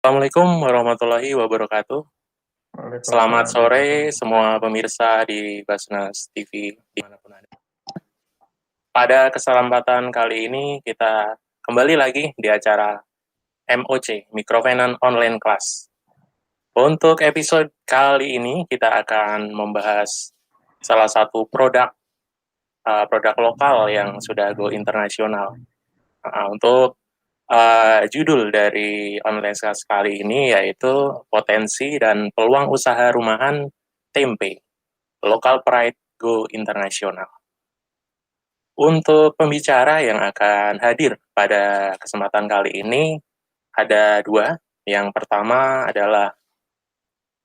Assalamualaikum warahmatullahi wabarakatuh. Selamat Waalaikumsalam. sore semua pemirsa di Basnas TV dimanapun Anda. Pada kesempatan kali ini kita kembali lagi di acara MOC, Microfinance Online Class. Untuk episode kali ini kita akan membahas salah satu produk lokal yang sudah go internasional. Untuk judul dari online class kali ini yaitu potensi dan peluang usaha rumahan tempe, local pride go internasional. Untuk pembicara yang akan hadir pada kesempatan kali ini ada dua. Yang pertama adalah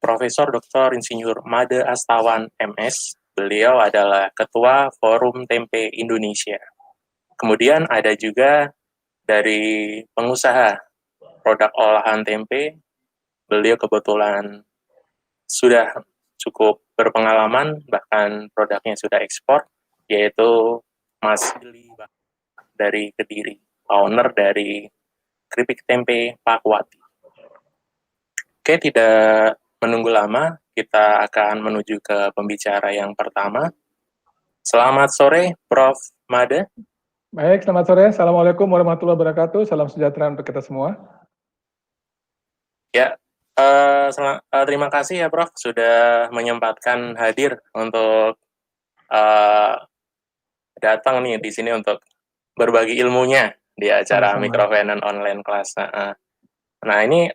Profesor Dr. Insinyur Made Astawan MS. Beliau adalah Ketua Forum Tempe Indonesia. Kemudian ada juga dari pengusaha produk olahan tempe. Beliau kebetulan sudah cukup berpengalaman, bahkan produknya sudah ekspor, yaitu Mas Billy dari Kediri, owner dari keripik tempe Pakuwati. Oke, tidak menunggu lama, kita akan menuju ke pembicara yang pertama. Selamat sore, Prof. Made. Baik, selamat sore. Assalamualaikum warahmatullahi wabarakatuh. Salam sejahtera untuk kita semua. Ya, terima kasih ya Prof. sudah menyempatkan hadir untuk datang nih di sini untuk berbagi ilmunya di acara Sama-sama. Microfinance Online Class. Nah ini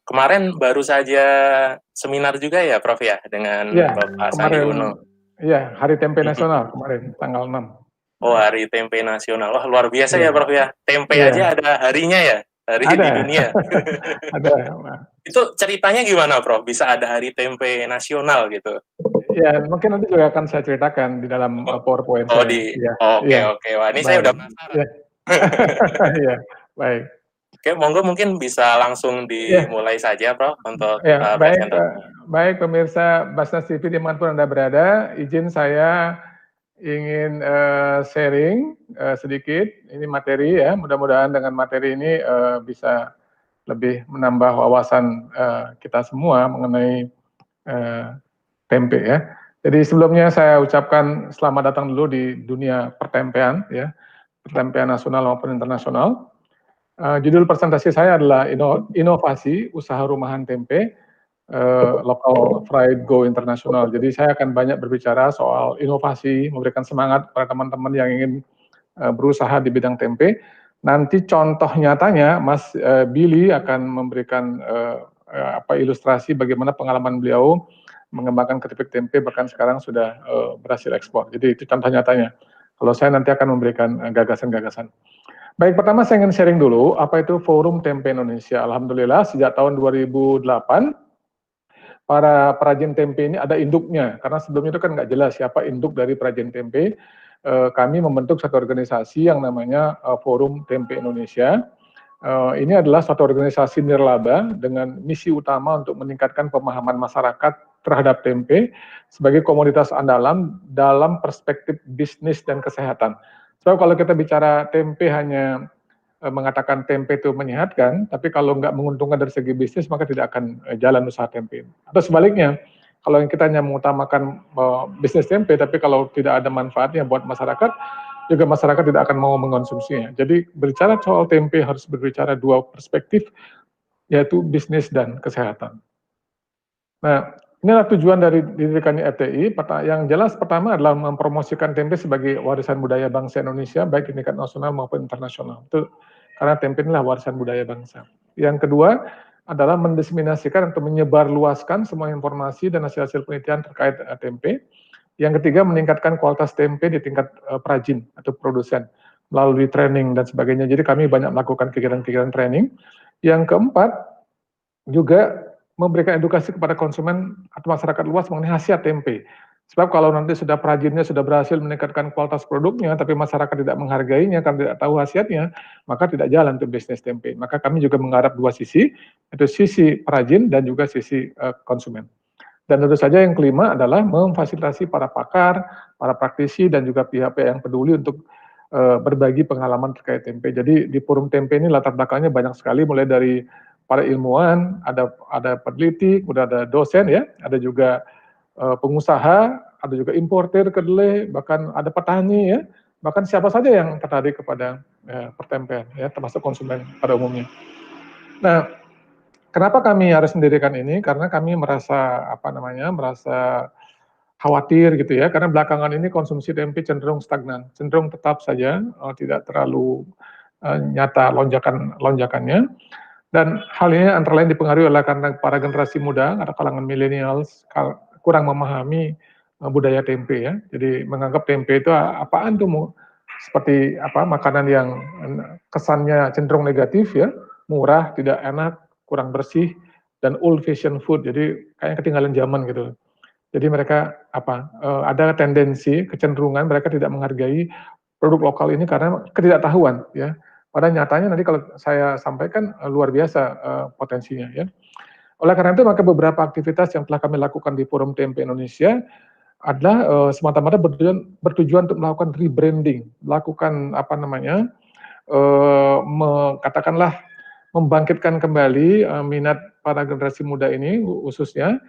kemarin baru saja seminar juga ya Prof ya dengan Bapak Sandi Uno. Iya, Hari Tempe Nasional kemarin, tanggal 6. Oh, Hari Tempe Nasional. Wah, luar biasa ya Prof ya. Tempe aja ada harinya ya, hari di dunia. Ada. Itu ceritanya gimana Prof? Bisa ada Hari Tempe Nasional gitu? Ya, mungkin nanti juga akan saya ceritakan di dalam PowerPoint saya. Oke. Wah, ini saya udah penasaran. Iya, baik. Oke, monggo mungkin bisa langsung dimulai saja, Prof, untuk presentasi. Baik, pemirsa Basnas TV dimanapun Anda berada, izin saya ingin sharing sedikit, ini materi ya, mudah-mudahan dengan materi ini bisa lebih menambah wawasan kita semua mengenai tempe ya. Jadi sebelumnya saya ucapkan selamat datang dulu di dunia pertempean ya, pertempean nasional maupun internasional. Judul presentasi saya adalah inovasi usaha rumahan tempe, local pride go internasional. Jadi saya akan banyak berbicara soal inovasi, memberikan semangat pada teman-teman yang ingin berusaha di bidang tempe. Nanti contoh nyatanya Mas Billy akan memberikan ilustrasi bagaimana pengalaman beliau mengembangkan keripik tempe, bahkan sekarang sudah berhasil ekspor. Jadi itu contoh nyatanya. Kalau saya nanti akan memberikan gagasan-gagasan. Baik, pertama saya ingin sharing dulu apa itu Forum Tempe Indonesia. Alhamdulillah sejak tahun 2008 para perajin tempe ini ada induknya, karena sebelumnya itu kan nggak jelas siapa induk dari perajin tempe. Kami membentuk satu organisasi yang namanya Forum Tempe Indonesia. Ini adalah suatu organisasi nirlaba dengan misi utama untuk meningkatkan pemahaman masyarakat terhadap tempe sebagai komoditas andalan dalam perspektif bisnis dan kesehatan. Sebab kalau kita bicara tempe hanya mengatakan tempe itu menyehatkan, tapi kalau nggak menguntungkan dari segi bisnis, maka tidak akan jalan usaha tempe. Atau sebaliknya, kalau yang kita hanya mengutamakan bisnis tempe, tapi kalau tidak ada manfaatnya buat masyarakat, juga masyarakat tidak akan mau mengonsumsinya. Jadi berbicara soal tempe harus berbicara dua perspektif, yaitu bisnis dan kesehatan. Nah, inilah tujuan dari didirikannya FTI. Yang jelas pertama adalah mempromosikan tempe sebagai warisan budaya bangsa Indonesia, baik di tingkat nasional maupun internasional. Itu karena tempe inilah warisan budaya bangsa. Yang kedua adalah mendiseminasikan atau menyebarluaskan semua informasi dan hasil-hasil penelitian terkait tempe. Yang ketiga, meningkatkan kualitas tempe di tingkat perajin atau produsen melalui training dan sebagainya. Jadi kami banyak melakukan kegiatan-kegiatan training. Yang keempat, juga memberikan edukasi kepada konsumen atau masyarakat luas mengenai khasiat tempe. Sebab kalau nanti sudah perajinnya sudah berhasil meningkatkan kualitas produknya, tapi masyarakat tidak menghargainya karena tidak tahu khasiatnya, maka tidak jalan untuk bisnis tempe. Maka kami juga menggarap dua sisi, yaitu sisi perajin dan juga sisi konsumen. Dan tentu saja yang kelima adalah memfasilitasi para pakar, para praktisi, dan juga pihak-pihak yang peduli untuk berbagi pengalaman terkait tempe. Jadi di forum tempe ini latar belakangnya banyak sekali, mulai dari para ilmuwan, ada peneliti, kemudian ada dosen ya, ada juga pengusaha, ada juga importer kedelai, bahkan ada petani ya, bahkan siapa saja yang tertarik kepada pertempean ya, termasuk konsumen pada umumnya. Nah, kenapa kami harus mendirikan ini? Karena kami merasa merasa khawatir gitu ya, karena belakangan ini konsumsi tempe cenderung stagnan, cenderung tetap saja, tidak terlalu nyata lonjakannya. Dan hal ini antara lain dipengaruhi oleh karena para generasi muda atau kalangan milenials kurang memahami budaya tempe ya. Jadi menganggap tempe itu apaan tuh, seperti makanan yang kesannya cenderung negatif ya, murah, tidak enak, kurang bersih, dan old fashion food. Jadi kayaknya ketinggalan zaman gitu. Jadi mereka ada tendensi kecenderungan mereka tidak menghargai produk lokal ini karena ketidaktahuan ya. Pada nyatanya nanti kalau saya sampaikan luar biasa potensinya ya. Oleh karena itu maka beberapa aktivitas yang telah kami lakukan di Forum Tempe Indonesia adalah semata-mata bertujuan untuk melakukan rebranding, melakukan katakanlah membangkitkan kembali minat para generasi muda ini khususnya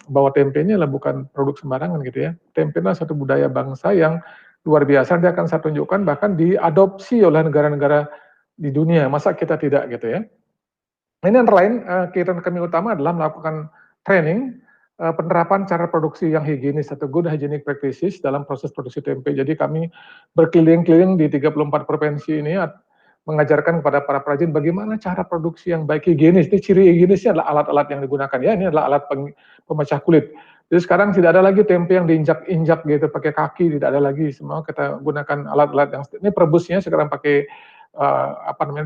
bahwa tempe ini adalah bukan produk sembarangan gitu ya. Tempe adalah satu budaya bangsa yang luar biasa, dia akan saya tunjukkan bahkan diadopsi oleh negara-negara di dunia, masa kita tidak gitu ya. Ini antara lain kegiatan kami utama adalah melakukan training penerapan cara produksi yang higienis atau good hygienic practices dalam proses produksi tempe. Jadi kami berkeliling-keliling di 34 provinsi ini mengajarkan kepada para perajin bagaimana cara produksi yang baik higienis. Ini ciri higienisnya adalah alat-alat yang digunakan ya, ini adalah alat pemecah kulit. Jadi sekarang tidak ada lagi tempe yang diinjak-injak gitu pakai kaki, tidak ada lagi, semua kita gunakan alat-alat yang ini perebusnya sekarang pakai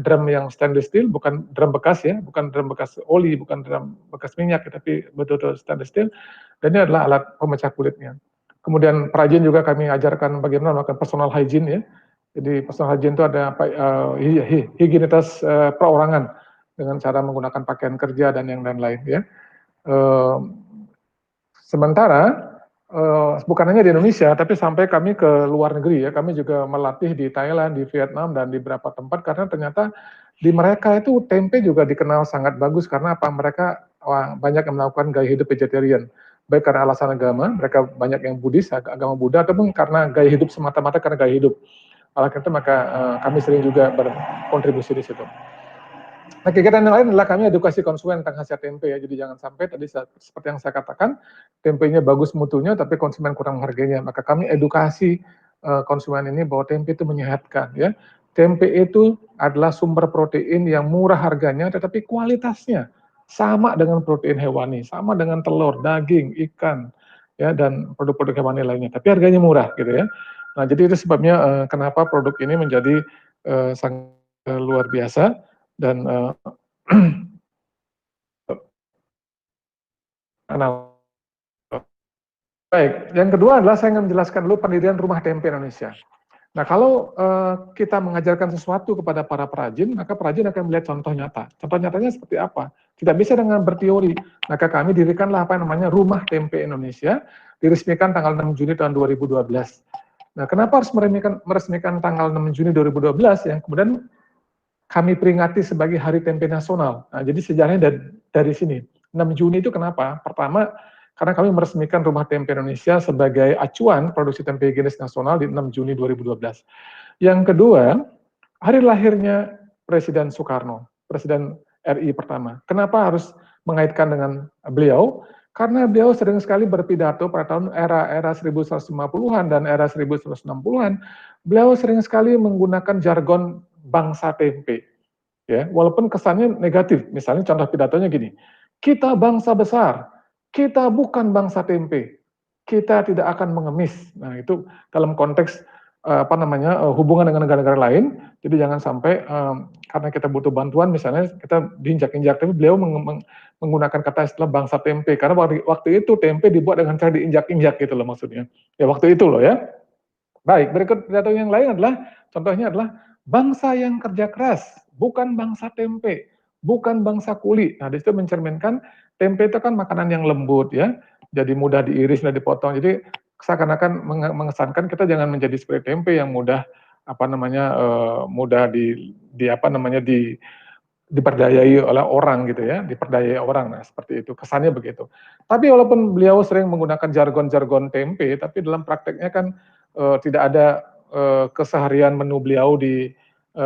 drum yang stainless steel, bukan drum bekas ya, bukan drum bekas oli, bukan drum bekas minyak, tapi betul-betul stainless steel. Dan ini adalah alat pemecah kulitnya. Kemudian perajin juga kami ajarkan bagaimana melakukan personal hygiene ya. Jadi personal hygiene itu ada higienitas perorangan dengan cara menggunakan pakaian kerja dan yang lain-lain ya. Sementara bukan hanya di Indonesia, tapi sampai kami ke luar negeri ya, kami juga melatih di Thailand, di Vietnam, dan di beberapa tempat, karena ternyata di mereka itu tempe juga dikenal sangat bagus, karena Mereka banyak yang melakukan gaya hidup vegetarian, baik karena alasan agama, mereka banyak yang Buddhis, agama Buddha, ataupun karena gaya hidup semata-mata karena gaya hidup. Oleh karena itu maka kami sering juga berkontribusi di situ. Nah, kegiatan yang lain adalah kami edukasi konsumen tentang khasiat tempe ya. Jadi jangan sampai tadi seperti yang saya katakan, tempenya bagus mutunya tapi konsumen kurang menghargainya. Maka kami edukasi konsumen ini bahwa tempe itu menyehatkan ya. Tempe itu adalah sumber protein yang murah harganya tetapi kualitasnya sama dengan protein hewani, sama dengan telur, daging, ikan ya, dan produk-produk hewani lainnya. Tapi harganya murah gitu ya. Nah, jadi itu sebabnya kenapa produk ini menjadi sangat luar biasa. Dan baik, yang kedua adalah saya ingin menjelaskan dulu pendirian Rumah Tempe Indonesia. Nah, kalau kita mengajarkan sesuatu kepada para perajin, maka perajin akan melihat contoh nyata. Contoh nyatanya seperti apa? Tidak bisa dengan berteori. Maka kami dirikanlah Rumah Tempe Indonesia, diresmikan tanggal 6 Juni tahun 2012. Nah, kenapa harus meresmikan tanggal 6 Juni 2012 yang kemudian kami peringati sebagai Hari Tempe Nasional. Nah, jadi sejarahnya dari sini. 6 Juni itu kenapa? Pertama, karena kami meresmikan Rumah Tempe Indonesia sebagai acuan produksi tempe higienis nasional di 6 Juni 2012. Yang kedua, hari lahirnya Presiden Soekarno, Presiden RI pertama. Kenapa harus mengaitkan dengan beliau? Karena beliau sering sekali berpidato pada tahun era 1150-an dan era 1160-an. Beliau sering sekali menggunakan jargon bangsa tempe. Ya, walaupun kesannya negatif. Misalnya contoh pidatonya gini, kita bangsa besar, kita bukan bangsa tempe, kita tidak akan mengemis. Nah, itu dalam konteks hubungan dengan negara-negara lain. Jadi jangan sampai karena kita butuh bantuan misalnya kita diinjak-injak, tapi beliau menggunakan kata istilah bangsa tempe karena waktu itu tempe dibuat dengan cara diinjak-injak gitu loh maksudnya. Ya waktu itu loh ya. Baik, berikut pidato yang lain adalah contohnya adalah bangsa yang kerja keras, bukan bangsa tempe, bukan bangsa kuli. Nah, di situ mencerminkan tempe itu kan makanan yang lembut ya, jadi mudah diiris, mudah dipotong. Jadi seakan-akan mengesankan kita jangan menjadi seperti tempe yang mudah mudah diperdayai oleh orang gitu ya, diperdayai orang, nah seperti itu, kesannya begitu. Tapi walaupun beliau sering menggunakan jargon-jargon tempe, tapi dalam prakteknya kan tidak ada keseharian menu beliau di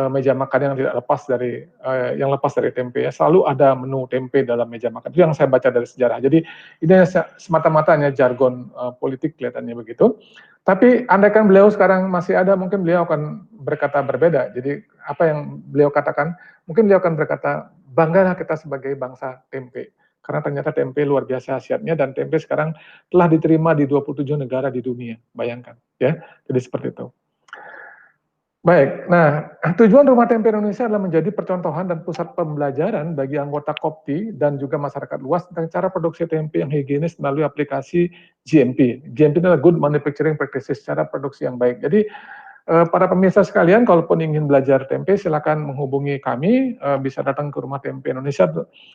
meja makan yang tidak lepas dari tempe ya. Selalu ada menu tempe dalam meja makan. Itu yang saya baca dari sejarah. Jadi ini semata-mata hanya jargon politik kelihatannya begitu. Tapi andaikan beliau sekarang masih ada, mungkin beliau akan berkata berbeda. Jadi apa yang beliau katakan, mungkin beliau akan berkata, banggalah kita sebagai bangsa tempe. Karena ternyata tempe luar biasa khasiatnya, dan tempe sekarang telah diterima di 27 negara di dunia. Bayangkan, ya. Jadi seperti itu. Baik, nah tujuan Rumah Tempe Indonesia adalah menjadi percontohan dan pusat pembelajaran bagi anggota Kopti dan juga masyarakat luas tentang cara produksi tempe yang higienis melalui aplikasi GMP. GMP adalah Good Manufacturing Practices, cara produksi yang baik. Jadi para pemirsa sekalian, kalaupun ingin belajar tempe, silakan menghubungi kami, bisa datang ke Rumah Tempe Indonesia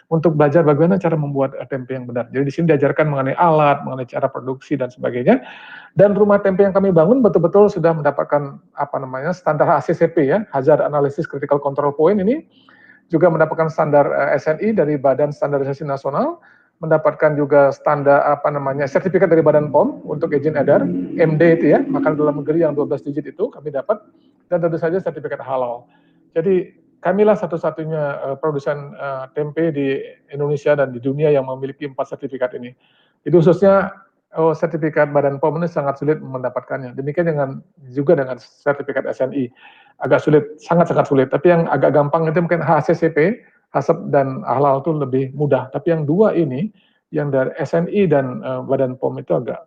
untuk belajar bagaimana cara membuat tempe yang benar. Jadi di sini diajarkan mengenai alat, mengenai cara produksi dan sebagainya. Dan rumah tempe yang kami bangun betul-betul sudah mendapatkan standar HACCP ya, Hazard Analysis Critical Control Point ini, juga mendapatkan standar SNI dari Badan Standarisasi Nasional, mendapatkan juga standar sertifikat dari Badan POM untuk izin edar, MD itu ya, makanan dalam negeri yang 12 digit itu kami dapat, dan tentu saja sertifikat halal. Jadi kamilah satu-satunya produsen tempe di Indonesia dan di dunia yang memiliki 4 sertifikat ini. Jadi khususnya sertifikat Badan POM ini sangat sulit mendapatkannya. Demikian juga dengan sertifikat SNI, agak sulit, sangat-sangat sulit. Tapi yang agak gampang itu mungkin HACCP, HACCP dan halal itu lebih mudah. Tapi yang dua ini, yang dari SNI dan Badan POM itu agak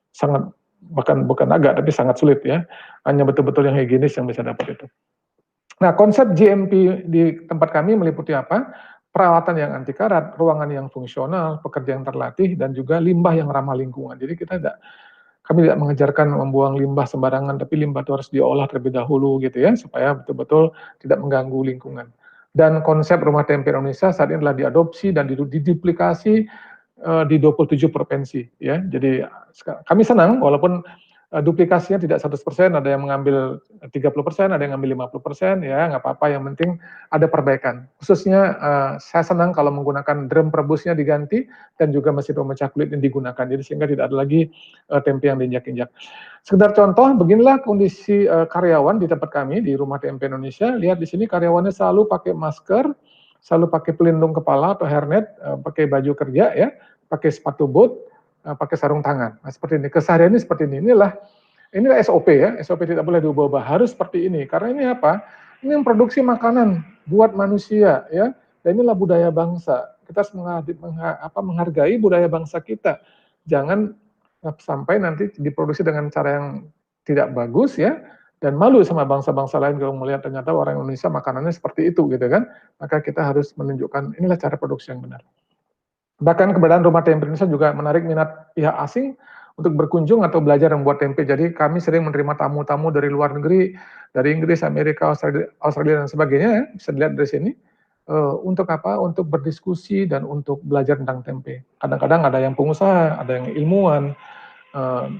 sangat, bahkan bukan agak, tapi sangat sulit ya. Hanya betul-betul yang higienis yang bisa dapat itu. Nah, konsep GMP di tempat kami meliputi apa? Peralatan yang anti karat, ruangan yang fungsional, pekerja yang terlatih, dan juga limbah yang ramah lingkungan. Jadi kami tidak mengejarkan membuang limbah sembarangan, tapi limbah itu harus diolah terlebih dahulu gitu ya, supaya betul-betul tidak mengganggu lingkungan. Dan konsep Rumah Tempe Indonesia saat ini adalah diadopsi dan diduplikasi di 27 provinsi ya. Jadi kami senang walaupun duplikasinya tidak 100%, ada yang mengambil 30%, ada yang mengambil 50%, ya nggak apa-apa, yang penting ada perbaikan. Khususnya saya senang kalau menggunakan drum perebusnya diganti, dan juga mesin pemecah kulit yang digunakan, jadi sehingga tidak ada lagi tempe yang diinjak-injak. Sekedar contoh, beginilah kondisi karyawan di tempat kami, di Rumah Tempe Indonesia. Lihat di sini karyawannya selalu pakai masker, selalu pakai pelindung kepala atau hairnet, pakai baju kerja ya, pakai sepatu boot, pakai sarung tangan. Nah, seperti ini. Kesehariannya seperti ini. Inilah SOP ya. SOP tidak boleh diubah-ubah. Harus seperti ini. Karena ini apa? Ini yang produksi makanan buat manusia ya. Dan inilah budaya bangsa. Kita harus menghargai budaya bangsa kita. Jangan sampai nanti diproduksi dengan cara yang tidak bagus ya. Dan malu sama bangsa-bangsa lain kalau melihat ternyata orang Indonesia makanannya seperti itu gitu kan. Maka kita harus menunjukkan inilah cara produksi yang benar. Bahkan keberadaan Rumah Tempe Indonesia juga menarik minat pihak asing untuk berkunjung atau belajar membuat tempe. Jadi kami sering menerima tamu-tamu dari luar negeri, dari Inggris, Amerika, Australia dan sebagainya, ya, bisa dilihat dari sini. Untuk apa? Untuk berdiskusi dan untuk belajar tentang tempe. Kadang-kadang ada yang pengusaha, ada yang ilmuwan,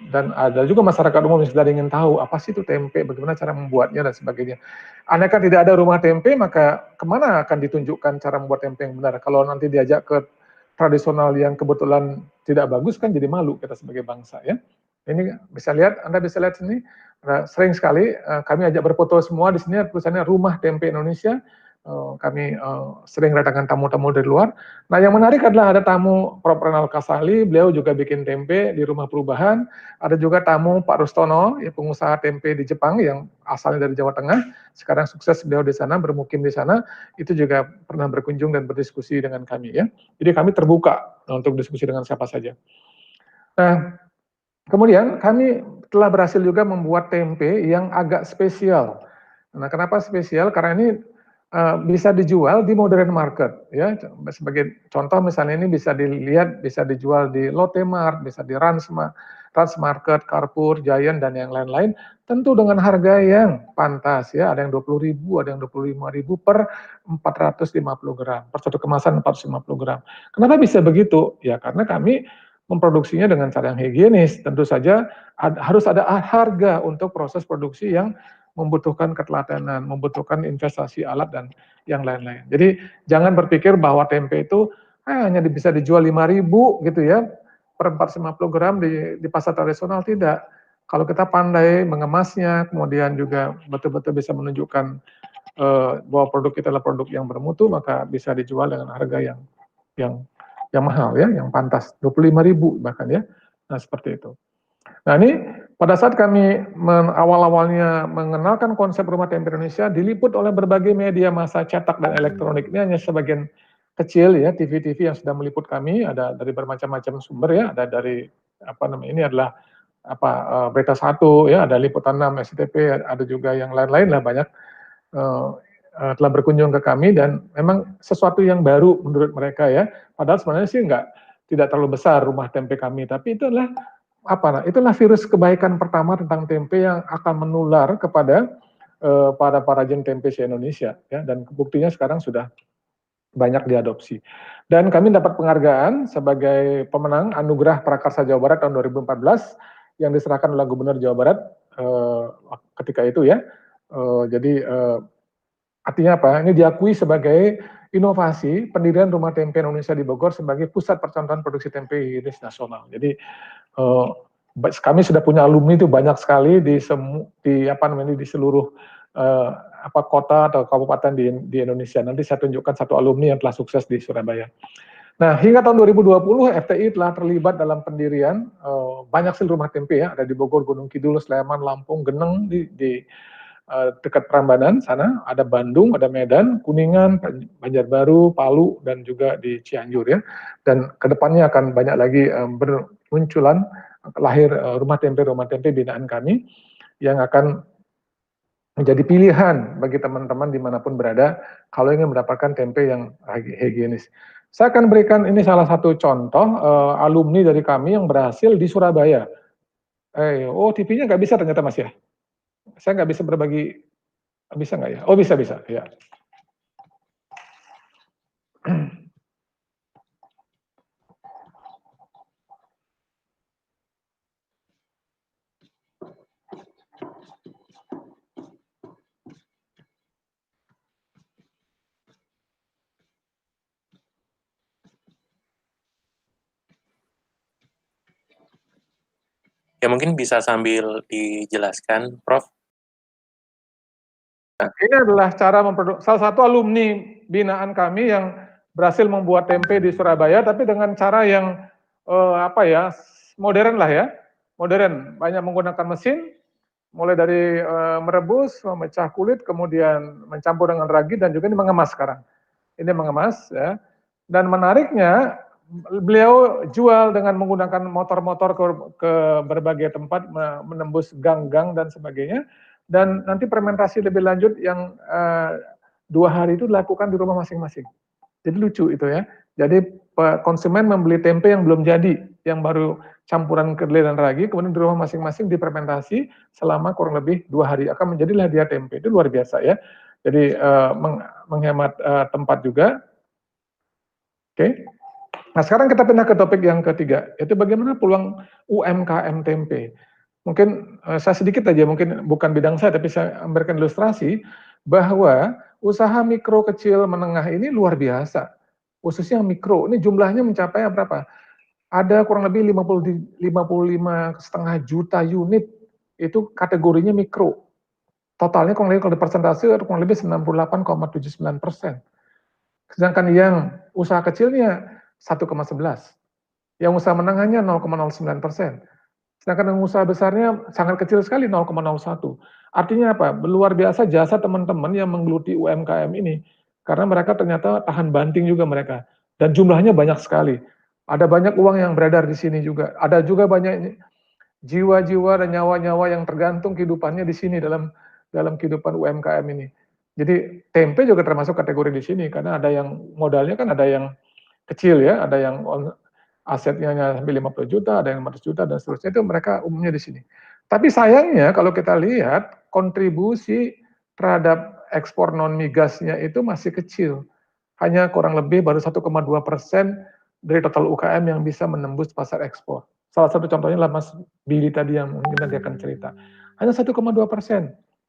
dan ada juga masyarakat umum yang sedang ingin tahu apa sih itu tempe, bagaimana cara membuatnya dan sebagainya. Andaikan tidak ada rumah tempe, maka kemana akan ditunjukkan cara membuat tempe yang benar? Kalau nanti diajak ke tradisional yang kebetulan tidak bagus, kan jadi malu kita sebagai bangsa ya. Ini bisa lihat, Anda bisa lihat sini, sering sekali kami ajak berfoto semua di sini, tulisannya Rumah Tempe Indonesia. Kami sering datangkan tamu-tamu dari luar. Nah, yang menarik adalah ada tamu Prof. Renal Kasali, beliau juga bikin tempe di rumah perubahan. Ada juga tamu Pak Rustono, ya, pengusaha tempe di Jepang yang asalnya dari Jawa Tengah. Sekarang sukses beliau di sana, bermukim di sana. Itu juga pernah berkunjung dan berdiskusi dengan kami ya. Jadi kami terbuka untuk diskusi dengan siapa saja. Nah, kemudian kami telah berhasil juga membuat tempe yang agak spesial. Nah, kenapa spesial? Karena ini bisa dijual di modern market ya. Sebagai contoh misalnya ini bisa dilihat, bisa dijual di Lotte Mart, bisa di Rans Market, Carrefour, Giant dan yang lain-lain, tentu dengan harga yang pantas ya. Ada yang 20.000, ada yang 25.000 per 450 gram, per satu kemasan 450 gram. Kenapa bisa begitu? Ya karena kami memproduksinya dengan cara yang higienis. Tentu saja harus ada harga untuk proses produksi yang membutuhkan ketelatenan, membutuhkan investasi alat dan yang lain-lain. Jadi jangan berpikir bahwa tempe itu hanya bisa dijual 5.000 gitu ya per 450 gram di pasar tradisional, tidak. Kalau kita pandai mengemasnya, kemudian juga betul-betul bisa menunjukkan bahwa produk kita adalah produk yang bermutu, maka bisa dijual dengan harga yang mahal ya, yang pantas, 25.000 bahkan ya. Nah, seperti itu. Nah, ini pada saat kami awal-awalnya mengenalkan konsep Rumah Tempe Indonesia, diliput oleh berbagai media massa cetak dan elektronik. Ini hanya sebagian kecil ya, TV-TV yang sudah meliput kami, ada dari bermacam-macam sumber ya, ada dari ini adalah Berita Satu ya, ada Liputan 6, SCTP, ada juga yang lain-lain lah, banyak telah berkunjung ke kami dan memang sesuatu yang baru menurut mereka ya. Padahal sebenarnya sih tidak terlalu besar rumah tempe kami, tapi itu adalah itulah virus kebaikan pertama tentang tempe yang akan menular kepada para parajen tempe se-Indonesia ya, dan buktinya sekarang sudah banyak diadopsi. Dan kami dapat penghargaan sebagai pemenang Anugerah Prakarsa Jawa Barat tahun 2014 yang diserahkan oleh Gubernur Jawa Barat ketika itu ya. Jadi artinya apa? Ini diakui sebagai inovasi pendirian Rumah Tempe Indonesia di Bogor sebagai pusat percontohan produksi tempe higienis nasional. Jadi kami sudah punya alumni itu banyak sekali di seluruh kota atau kabupaten di Indonesia. Nanti saya tunjukkan satu alumni yang telah sukses di Surabaya. Nah, hingga tahun 2020 FTI telah terlibat dalam pendirian banyak sekali rumah tempe ya, ada di Bogor, Gunung Kidul, Sleman, Lampung, Geneng di dekat Prambanan sana, ada Bandung, ada Medan, Kuningan, Banjarbaru, Palu, dan juga di Cianjur ya. Dan kedepannya akan banyak lagi bermunculan lahir rumah tempe binaan kami yang akan menjadi pilihan bagi teman-teman dimanapun berada kalau ingin mendapatkan tempe yang higienis. Saya akan berikan ini salah satu contoh alumni dari kami yang berhasil di Surabaya. TV-nya nggak bisa ternyata Mas ya. Saya nggak bisa berbagi, bisa nggak ya? Oh bisa ya. Ya mungkin bisa sambil dijelaskan, Prof. Ini adalah cara memproduksi, salah satu alumni binaan kami yang berhasil membuat tempe di Surabaya, tapi dengan cara yang modern lah ya, modern, banyak menggunakan mesin, mulai dari merebus, memecah kulit, kemudian mencampur dengan ragi, dan juga ini mengemas sekarang. Ini mengemas ya, dan menariknya beliau jual dengan menggunakan motor-motor ke berbagai tempat, menembus gang-gang dan sebagainya. Dan nanti fermentasi lebih lanjut yang 2 hari itu dilakukan di rumah masing-masing. Jadi lucu itu ya. Jadi konsumen membeli tempe yang belum jadi, yang baru campuran kedelai dan ragi, kemudian di rumah masing-masing difermentasi selama kurang lebih 2 hari. Akan menjadilah dia tempe. Itu luar biasa ya. Jadi menghemat tempat juga. Oke. Nah sekarang kita pindah ke topik yang ketiga, yaitu bagaimana peluang UMKM tempe. Mungkin saya sedikit aja, mungkin bukan bidang saya, tapi saya memberikan ilustrasi bahwa usaha mikro, kecil, menengah ini luar biasa. Khususnya mikro, ini jumlahnya mencapai berapa? Ada kurang lebih 55,5 juta unit, itu kategorinya mikro. Totalnya kurang lebih kalau persentase kurang lebih 98,79%. Sedangkan yang usaha kecilnya 1,11. Yang usaha menengahnya 0,09%. Sedangkan yang usaha besarnya sangat kecil sekali, 0,01. Artinya apa? Luar biasa jasa teman-teman yang menggeluti UMKM ini. Karena mereka ternyata tahan banting juga mereka. Dan jumlahnya banyak sekali. Ada banyak uang yang beredar di sini juga. Ada juga banyak jiwa-jiwa dan nyawa-nyawa yang tergantung kehidupannya di sini dalam kehidupan UMKM ini. Jadi tempe juga termasuk kategori di sini. Karena ada yang modalnya kan ada yang kecil ya, ada yang asetnya hanya sampai 50 juta, ada yang 500 juta, dan seterusnya, itu mereka umumnya di sini. Tapi sayangnya kalau kita lihat, kontribusi terhadap ekspor non-migasnya itu masih kecil. Hanya kurang lebih baru 1,2% dari total UKM yang bisa menembus pasar ekspor. Salah satu contohnya lah Mas Billy tadi yang mungkin nanti akan cerita. Hanya 1,2%.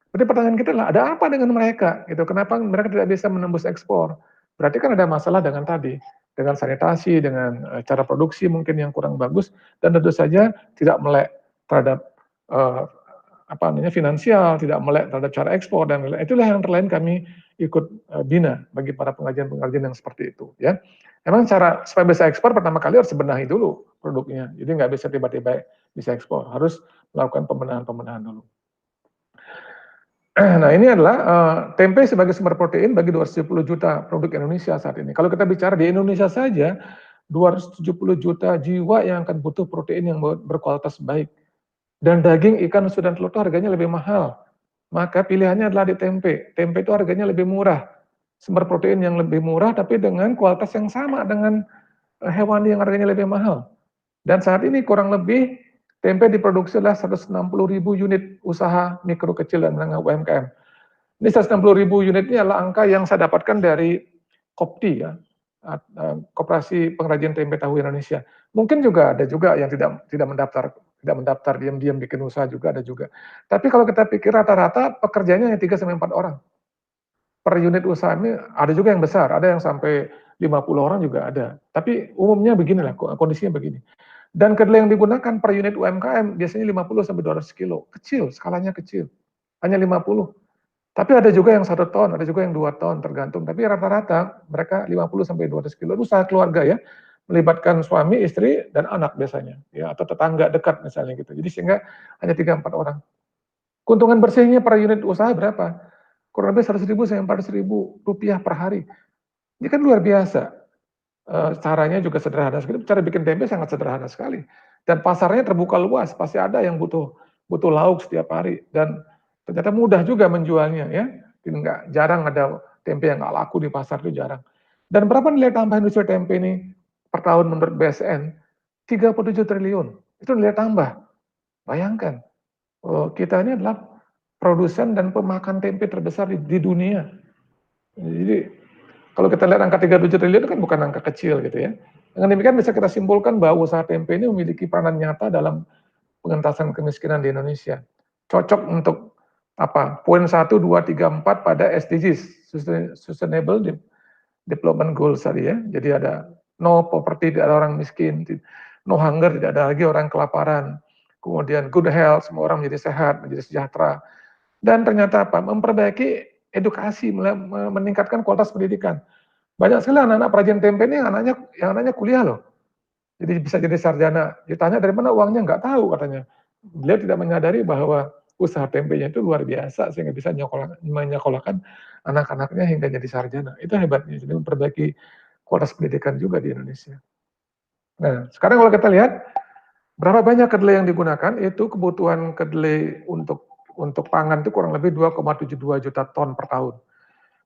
Berarti pertanyaan kita adalah, ada apa dengan mereka? Gitu. Kenapa mereka tidak bisa menembus ekspor? Berarti kan ada masalah dengan tadi, dengan sanitasi, dengan cara produksi mungkin yang kurang bagus, dan tentu saja tidak melek terhadap apa namanya finansial, tidak melek terhadap cara ekspor, dan itulah yang terlain kami ikut bina bagi para pengrajin-pengrajin yang seperti itu. Ya, memang cara supaya bisa ekspor pertama kali harus benahi dulu produknya, jadi nggak bisa tiba-tiba bisa ekspor, harus melakukan pembenahan-pembenahan dulu. Nah, ini adalah tempe sebagai sumber protein bagi 270 juta produk Indonesia saat ini. Kalau kita bicara di Indonesia saja, 270 juta jiwa yang akan butuh protein yang berkualitas baik. Dan daging, ikan, susu, dan telur itu harganya lebih mahal. Maka pilihannya adalah di tempe. Tempe itu harganya lebih murah. Sumber protein yang lebih murah, tapi dengan kualitas yang sama dengan hewani yang harganya lebih mahal. Dan saat ini kurang lebih tempe diproduksi adalah 160.000 unit usaha mikro, kecil, dan menengah UMKM. Ini 160.000 unit ini adalah angka yang saya dapatkan dari Kopti, ya, Koperasi Pengrajin Tempe Tahu Indonesia. Mungkin juga ada juga yang tidak mendaftar diam-diam bikin usaha juga ada juga. Tapi kalau kita pikir rata-rata pekerjaannya hanya 3-4 orang per unit usaha. Ini ada juga yang besar, ada yang sampai 50 orang juga ada. Tapi umumnya beginilah kondisinya begini. Dan kedelai yang digunakan per unit UMKM biasanya 50-200 kilo, kecil, skalanya kecil, hanya 50. Tapi ada juga yang 1 ton, ada juga yang 2 ton, tergantung. Tapi rata-rata mereka 50-200 kilo. Itu usaha keluarga, ya, melibatkan suami, istri, dan anak biasanya, ya, atau tetangga dekat misalnya gitu. Jadi sehingga hanya 3-4 orang. Keuntungan bersihnya per unit usaha berapa? Kurang lebih 100.000 sampai 400.000 rupiah per hari. Ini kan luar biasa. Caranya juga sederhana sekali. Cara bikin tempe sangat sederhana sekali. Dan pasarnya terbuka luas, pasti ada yang butuh lauk setiap hari. Dan ternyata mudah juga menjualnya, ya. Jarang ada tempe yang nggak laku di pasar, itu jarang. Dan berapa nilai tambah industri tempe ini per tahun menurut BSN? 37 triliun. Itu nilai tambah. Bayangkan, kita ini adalah produsen dan pemakan tempe terbesar di dunia. Jadi kalau kita lihat angka 37 triliun itu kan bukan angka kecil gitu, ya. Dengan demikian bisa kita simpulkan bahwa usaha tempe ini memiliki peranan nyata dalam pengentasan kemiskinan di Indonesia. Cocok untuk apa? Poin 1, 2, 3, 4 pada SDGs, Sustainable Development Goals tadi, ya. Jadi ada no poverty, tidak ada orang miskin, no hunger, tidak ada lagi orang kelaparan. Kemudian good health, semua orang menjadi sehat, menjadi sejahtera. Dan ternyata apa? Memperbaiki edukasi, meningkatkan kualitas pendidikan. Banyak sekali anak-anak perajin tempe ini yang anaknya kuliah loh. Jadi bisa jadi sarjana. Ditanya dari mana uangnya, nggak tahu katanya. Beliau tidak menyadari bahwa usaha tempenya itu luar biasa sehingga bisa menyekolahkan anak-anaknya hingga jadi sarjana. Itu hebatnya. Jadi memperbaiki kualitas pendidikan juga di Indonesia. Nah, sekarang kalau kita lihat berapa banyak kedelai yang digunakan, itu kebutuhan kedelai untuk pangan itu kurang lebih 2,72 juta ton per tahun.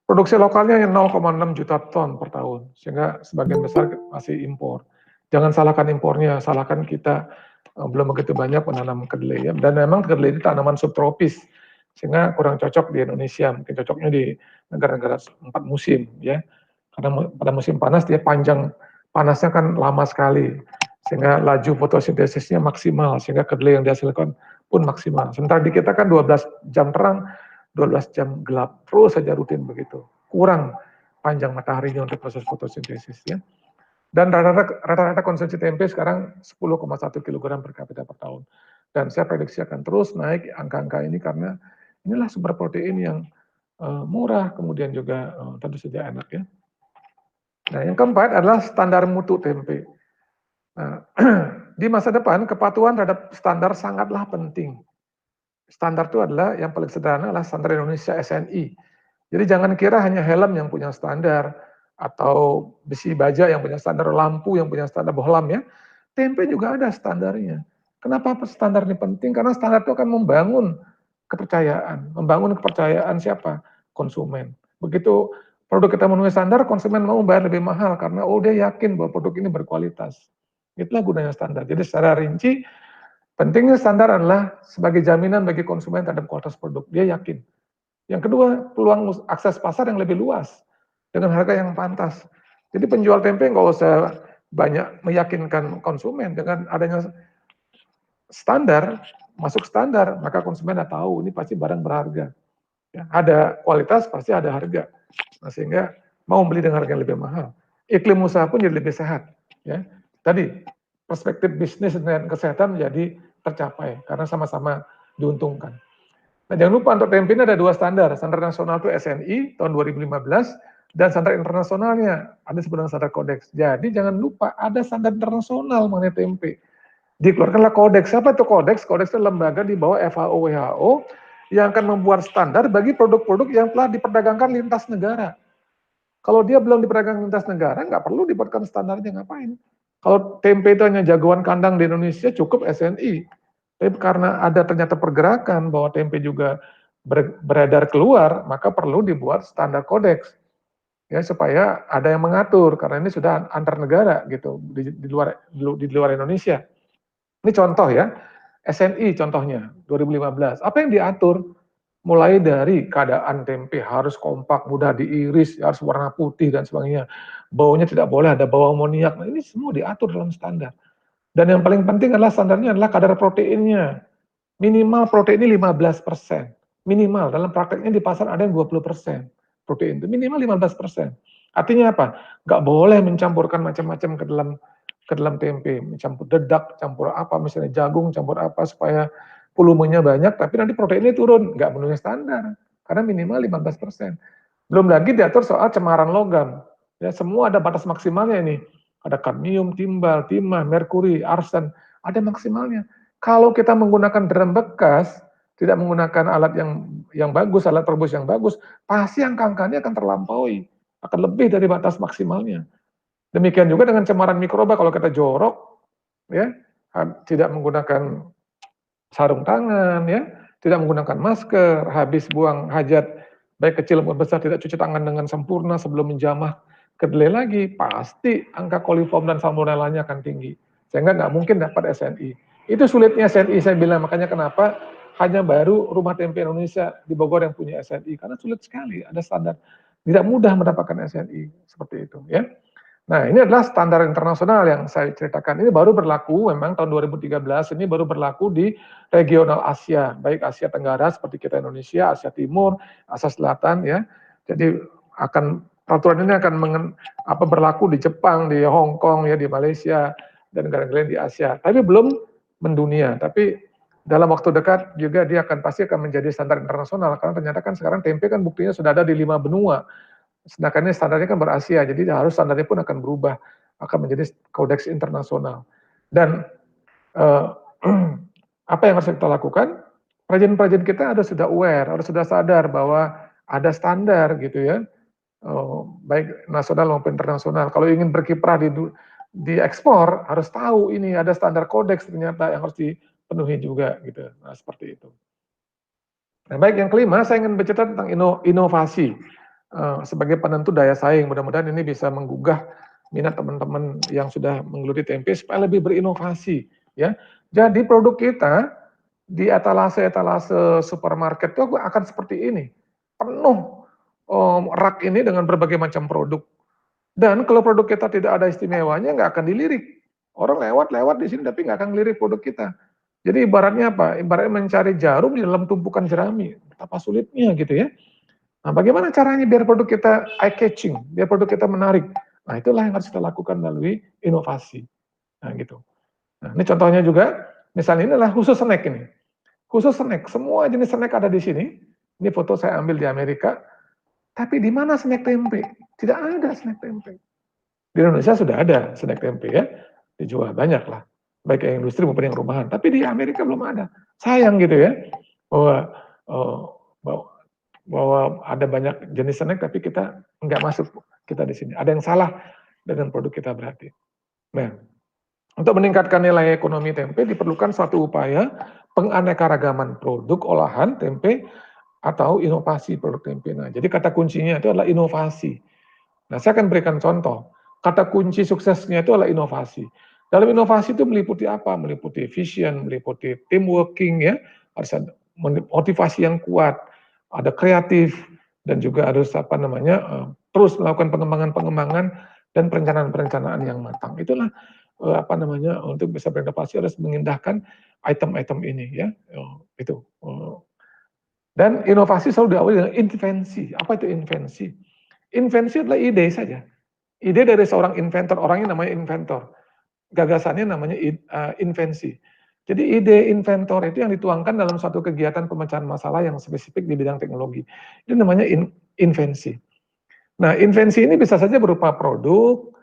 Produksi lokalnya yang 0,6 juta ton per tahun, sehingga sebagian besar masih impor. Jangan salahkan impornya, salahkan kita belum begitu banyak menanam kedelai, ya. Dan memang kedelai ini tanaman subtropis, sehingga kurang cocok di Indonesia. Mungkin cocoknya di negara-negara 4 musim, ya. Karena pada musim panas dia panasnya kan lama sekali, sehingga laju fotosintesisnya maksimal, sehingga kedelai yang dihasilkan pun maksimal. Sementara di kita kan 12 jam terang, 12 jam gelap, terus saja rutin begitu. Kurang panjang mataharinya untuk proses fotosintesis, ya. Dan rata-rata konsumsi tempe sekarang 10,1 kg per kapita per tahun. Dan saya prediksi akan terus naik angka-angka ini karena inilah sumber protein yang murah, kemudian juga tentu saja enak, ya. Nah, yang keempat adalah standar mutu tempe. Nah, di masa depan kepatuhan terhadap standar sangatlah penting. Standar itu adalah yang paling sederhana adalah standar Indonesia SNI. Jadi jangan kira hanya helm yang punya standar atau besi baja yang punya standar, lampu yang punya standar, bohlam, ya. Tempe juga ada standarnya. Kenapa standar ini penting? Karena standar itu akan membangun kepercayaan siapa? Konsumen. Begitu produk kita memenuhi standar, konsumen mau bayar lebih mahal karena dia yakin bahwa produk ini berkualitas. Itulah gunanya standar. Jadi secara rinci, pentingnya standar adalah sebagai jaminan bagi konsumen terhadap kualitas produk. Dia yakin. Yang kedua, peluang akses pasar yang lebih luas dengan harga yang pantas. Jadi penjual tempe nggak usah banyak meyakinkan konsumen, dengan adanya standar, masuk standar, maka konsumen udah tahu ini pasti barang berharga. Ya, ada kualitas pasti ada harga. Nah, sehingga mau beli dengan harga yang lebih mahal. Iklim usaha pun jadi lebih sehat. Ya, tadi perspektif bisnis dan kesehatan menjadi tercapai karena sama-sama diuntungkan. Nah, jangan lupa untuk tempe ini ada dua standar. Standar nasional itu SNI tahun 2015 dan standar internasionalnya ada sebenarnya standar kodeks. Jadi jangan lupa ada standar internasional mengenai tempe. Dikeluarkanlah kodeks. Siapa itu kodeks? Kodeks itu lembaga di bawah FAO WHO yang akan membuat standar bagi produk-produk yang telah diperdagangkan lintas negara. Kalau dia belum diperdagangkan lintas negara, nggak perlu dibuatkan standarnya, ngapain? Kalau tempe itu hanya jagoan kandang di Indonesia, cukup SNI. Tapi karena ada ternyata pergerakan bahwa tempe juga beredar keluar, maka perlu dibuat standar kodeks. Ya, supaya ada yang mengatur, karena ini sudah antar negara gitu, di luar Indonesia. Ini contoh ya, SNI contohnya 2015. Apa yang diatur? Mulai dari keadaan tempe harus kompak, mudah diiris, harus warna putih dan sebagainya. Baunya tidak boleh ada bau amoniak. Nah, ini semua diatur dalam standar. Dan yang paling penting adalah standarnya adalah kadar proteinnya. Minimal protein ini 15%. Minimal, dalam prakteknya di pasar ada yang 20% protein itu, minimal 15%. Artinya apa? Nggak boleh mencampurkan macam-macam ke dalam tempe, mencampur dedak, campur apa, misalnya jagung, campur apa, supaya volumenya banyak, tapi nanti proteinnya turun, nggak memenuhi standar, karena minimal 15%. Belum lagi diatur soal cemaran logam, ya semua ada batas maksimalnya ini, ada kadmium, timbal, timah, merkuri, arsen, ada maksimalnya. Kalau kita menggunakan drum bekas, tidak menggunakan alat yang bagus, alat perebus yang bagus, pasti angka-angkanya akan terlampaui, akan lebih dari batas maksimalnya. Demikian juga dengan cemaran mikroba, kalau kita jorok, ya tidak menggunakan sarung tangan, ya tidak menggunakan masker, habis buang hajat, baik kecil maupun besar, tidak cuci tangan dengan sempurna sebelum menjamah kedelai lagi, pasti angka coliform dan salmonellanya akan tinggi. Sehingga nggak mungkin dapat SNI. Itu sulitnya SNI, saya bilang, makanya kenapa hanya baru Rumah Tempe Indonesia di Bogor yang punya SNI, karena sulit sekali, ada standar. Tidak mudah mendapatkan SNI, seperti itu. Ya. Nah, ini adalah standar internasional yang saya ceritakan. Ini baru berlaku memang tahun 2013, ini baru berlaku di regional Asia, baik Asia Tenggara seperti kita Indonesia, Asia Timur, Asia Selatan ya. Jadi peraturan ini akan berlaku di Jepang, di Hong Kong ya, di Malaysia dan negara-negara di Asia. Tapi belum mendunia, tapi dalam waktu dekat juga dia pasti akan menjadi standar internasional, karena ternyata kan sekarang tempe kan buktinya sudah ada di 5 benua. Sedangkan ini standarnya kan berasia, jadi harus standarnya pun akan berubah, akan menjadi kodeks internasional. Dan apa yang harus kita lakukan? Perajin-perajin kita harus sudah aware, harus sudah sadar bahwa ada standar gitu ya, baik nasional maupun internasional. Kalau ingin berkiprah di ekspor, harus tahu ini ada standar kodeks ternyata yang harus dipenuhi juga gitu. Nah, seperti itu. Nah, baik, yang kelima, saya ingin bercerita tentang inovasi sebagai penentu daya saing. Mudah-mudahan ini bisa menggugah minat teman-teman yang sudah menggeluti tempe supaya lebih berinovasi. Ya, jadi produk kita di etalase-etalase supermarket itu akan seperti ini, penuh rak ini dengan berbagai macam produk. Dan kalau produk kita tidak ada istimewanya, nggak akan dilirik. Orang lewat di sini tapi nggak akan lirik produk kita. Jadi ibaratnya apa? Ibaratnya mencari jarum di dalam tumpukan jerami. Betapa sulitnya gitu ya. Nah, bagaimana caranya biar produk kita eye catching, biar produk kita menarik? Nah, itulah yang harus kita lakukan melalui inovasi. Nah, gitu. Nah, ini contohnya juga, misalnya ini adalah khusus snack ini. Khusus snack, semua jenis snack ada di sini. Ini foto saya ambil di Amerika. Tapi di mana snack tempe? Tidak ada snack tempe. Di Indonesia sudah ada snack tempe ya, dijual banyak lah, baik yang industri maupun yang rumahan. Tapi di Amerika belum ada. Sayang gitu ya, bahwa bahwa ada banyak jenis snack tapi kita nggak masuk kita di sini. Ada yang salah dengan produk kita berarti. Nah, untuk meningkatkan nilai ekonomi tempe diperlukan suatu upaya penganekaragaman produk olahan tempe atau inovasi produk tempe. Nah, jadi kata kuncinya itu adalah inovasi. Nah, saya akan berikan contoh. Kata kunci suksesnya itu adalah inovasi. Dalam inovasi itu meliputi apa? Meliputi vision, meliputi team working ya, harus ada motivasi yang kuat, ada kreatif, dan juga harus terus melakukan pengembangan-pengembangan dan perencanaan-perencanaan yang matang. Itulah untuk bisa berinovasi harus mengindahkan item-item ini ya. Itu. Dan inovasi selalu diawali dengan invensi. Apa itu invensi? Invensi adalah ide saja. Ide dari seorang inventor, orangnya namanya inventor. Gagasannya namanya invensi. Jadi ide inventor itu yang dituangkan dalam satu kegiatan pemecahan masalah yang spesifik di bidang teknologi. Itu namanya invensi. Nah, invensi ini bisa saja berupa produk,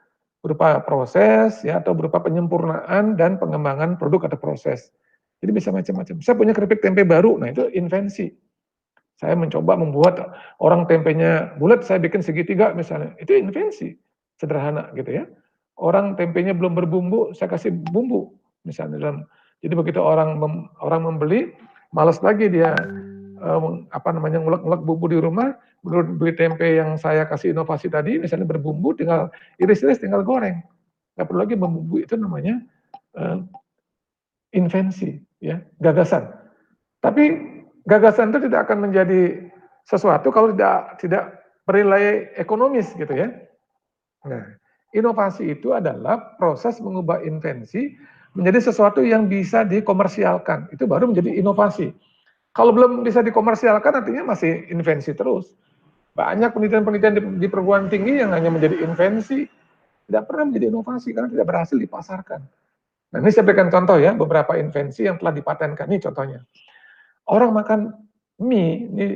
berupa proses, ya, atau berupa penyempurnaan dan pengembangan produk atau proses. Jadi bisa macam-macam. Saya punya keripik tempe baru, nah itu invensi. Saya mencoba membuat orang tempenya bulat, saya bikin segitiga misalnya. Itu invensi, sederhana gitu ya. Orang tempenya belum berbumbu, saya kasih bumbu misalnya dalam. Jadi begitu orang membeli, malas lagi dia ngulek-ngulek bumbu di rumah, beli tempe yang saya kasih inovasi tadi, misalnya berbumbu, tinggal iris-iris, tinggal goreng. Nggak perlu lagi membumbu, itu namanya invensi, ya, gagasan. Tapi gagasan itu tidak akan menjadi sesuatu kalau tidak bernilai ekonomis gitu ya. Nah, inovasi itu adalah proses mengubah invensi menjadi sesuatu yang bisa dikomersialkan. Itu baru menjadi inovasi. Kalau belum bisa dikomersialkan artinya masih invensi terus. Banyak penelitian-penelitian di perguruan tinggi yang hanya menjadi invensi, tidak pernah menjadi inovasi karena tidak berhasil dipasarkan. Nah, ini saya berikan contoh ya, beberapa invensi yang telah dipatenkan. Ini contohnya. Orang makan mie, ini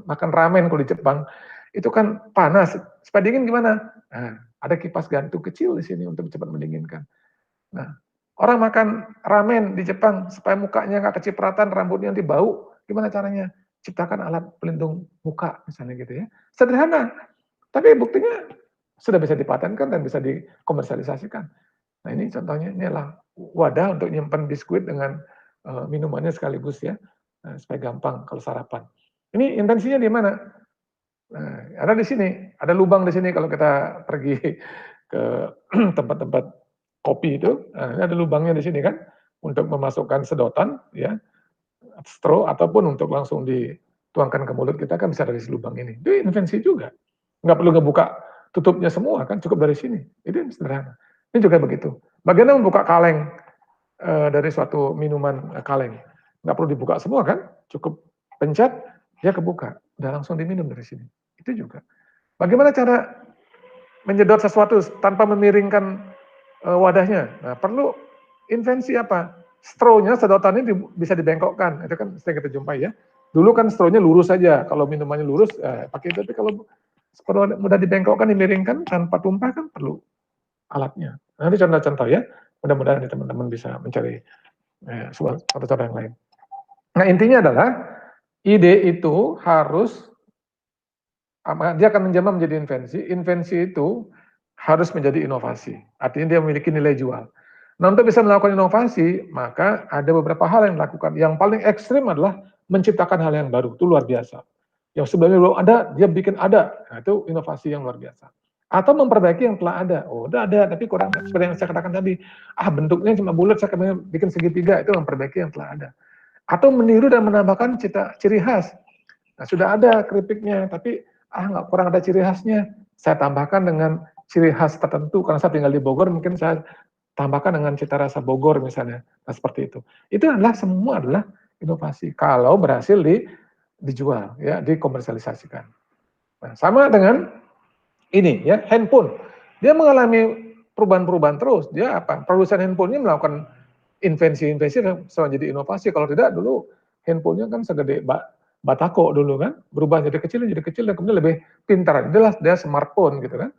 makan ramen kalau di Jepang, itu kan panas. Supaya dingin gimana? Nah, ada kipas gantung kecil di sini untuk cepat mendinginkan. Nah, orang makan ramen di Jepang supaya mukanya nggak kecipratan, rambutnya nanti bau. Gimana caranya? Ciptakan alat pelindung muka misalnya gitu ya. Sederhana, tapi buktinya sudah bisa dipatenkan dan bisa dikomersialisasikan. Nah ini contohnya, ini adalah wadah untuk nyimpan biskuit dengan minumannya sekaligus ya, supaya gampang kalau sarapan. Ini invensinya di mana? Nah, ada di sini, ada lubang di sini kalau kita pergi ke tempat-tempat kopi itu, nah, ini ada lubangnya di sini kan, untuk memasukkan sedotan, ya, straw ataupun untuk langsung dituangkan ke mulut kita kan bisa dari lubang ini. Itu invensi juga, nggak perlu ngebuka tutupnya semua kan, cukup dari sini. Itu sederhana. Ini juga begitu. Bagaimana membuka kaleng dari suatu minuman kaleng? Nggak perlu dibuka semua kan, cukup pencet, dia kebuka, udah langsung diminum dari sini. Itu juga. Bagaimana cara menyedot sesuatu tanpa memiringkan wadahnya? Nah, perlu invensi apa? Straw-nya, sedotannya bisa dibengkokkan. Itu kan sering kita jumpai ya. Dulu kan straw-nya lurus saja. Kalau minumannya lurus, pakai itu. Tapi kalau mudah dibengkokkan, dimiringkan, tanpa tumpah kan perlu alatnya. Nanti contoh-contoh ya. Mudah-mudahan teman-teman bisa mencari suatu contoh yang lain. Nah, intinya adalah ide itu harus dia akan menjelma menjadi invensi. Invensi itu harus menjadi inovasi. Artinya dia memiliki nilai jual. Nah, untuk bisa melakukan inovasi, maka ada beberapa hal yang dilakukan. Yang paling ekstrim adalah menciptakan hal yang baru. Itu luar biasa. Yang sebelumnya belum ada, dia bikin ada. Nah, itu inovasi yang luar biasa. Atau memperbaiki yang telah ada. Oh, udah ada, tapi kurang. Seperti yang saya katakan tadi. Bentuknya cuma bulat, saya bikin segitiga. Itu memperbaiki yang telah ada. Atau meniru dan menambahkan ciri khas. Nah, sudah ada keripiknya, tapi nggak kurang ada ciri khasnya. Saya tambahkan dengan ciri khas tertentu. Karena saya tinggal di Bogor, mungkin saya tambahkan dengan cita rasa Bogor misalnya. Nah, seperti itu. Itu adalah semua adalah inovasi. Kalau berhasil dijual, ya, dikomersialisasikan. Nah, sama dengan ini, ya, handphone. Dia mengalami perubahan-perubahan terus. Dia apa? Produsen handphonenya melakukan invensi-invensi sama jadi inovasi. Kalau tidak, dulu handphonenya kan segede batako dulu kan, berubah jadi kecil, dan kemudian lebih pintar. Itulah dia smartphone gitu kan.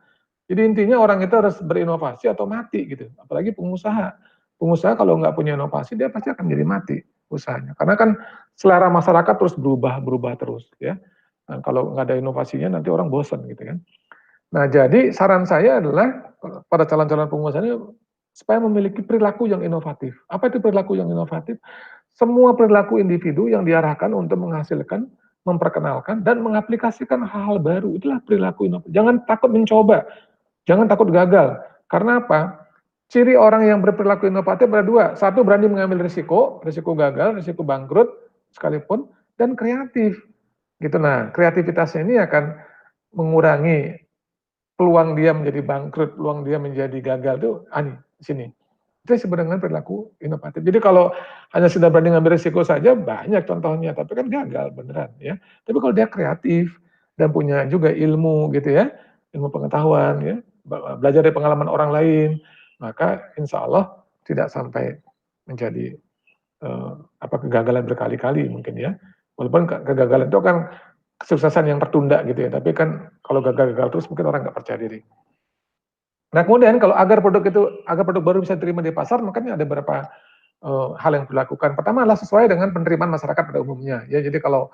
Jadi intinya orang itu harus berinovasi atau mati gitu. Apalagi pengusaha. Pengusaha kalau nggak punya inovasi, dia pasti akan jadi mati usahanya. Karena kan selera masyarakat terus berubah terus ya. Nah, kalau nggak ada inovasinya nanti orang bosan gitu kan. Nah, jadi saran saya adalah pada calon-calon pengusaha ini supaya memiliki perilaku yang inovatif. Apa itu perilaku yang inovatif? Semua perilaku individu yang diarahkan untuk menghasilkan, memperkenalkan, dan mengaplikasikan hal-hal baru. Itulah perilaku inovatif. Jangan takut mencoba, jangan takut gagal. Karena apa? Ciri orang yang berperilaku inovatif ada dua. Satu, berani mengambil risiko gagal, risiko bangkrut sekalipun, dan kreatif. Gitu. Nah, kreativitasnya ini akan mengurangi peluang dia menjadi bangkrut, peluang dia menjadi gagal tuh di sini. Itu disebut dengan perilaku inovatif. Jadi kalau hanya sudah berani ngambil risiko saja, banyak contohnya, tapi kan gagal beneran ya. Tapi kalau dia kreatif dan punya juga ilmu gitu ya, ilmu pengetahuan ya, belajar dari pengalaman orang lain, maka insya Allah tidak sampai menjadi kegagalan berkali-kali mungkin ya. Walaupun kegagalan itu kan kesuksesan yang tertunda gitu ya, tapi kan kalau gagal-gagal terus mungkin orang nggak percaya diri. Nah kemudian kalau agar produk baru bisa diterima di pasar, makanya ada beberapa hal yang dilakukan. Pertama adalah sesuai dengan penerimaan masyarakat pada umumnya. Ya, jadi kalau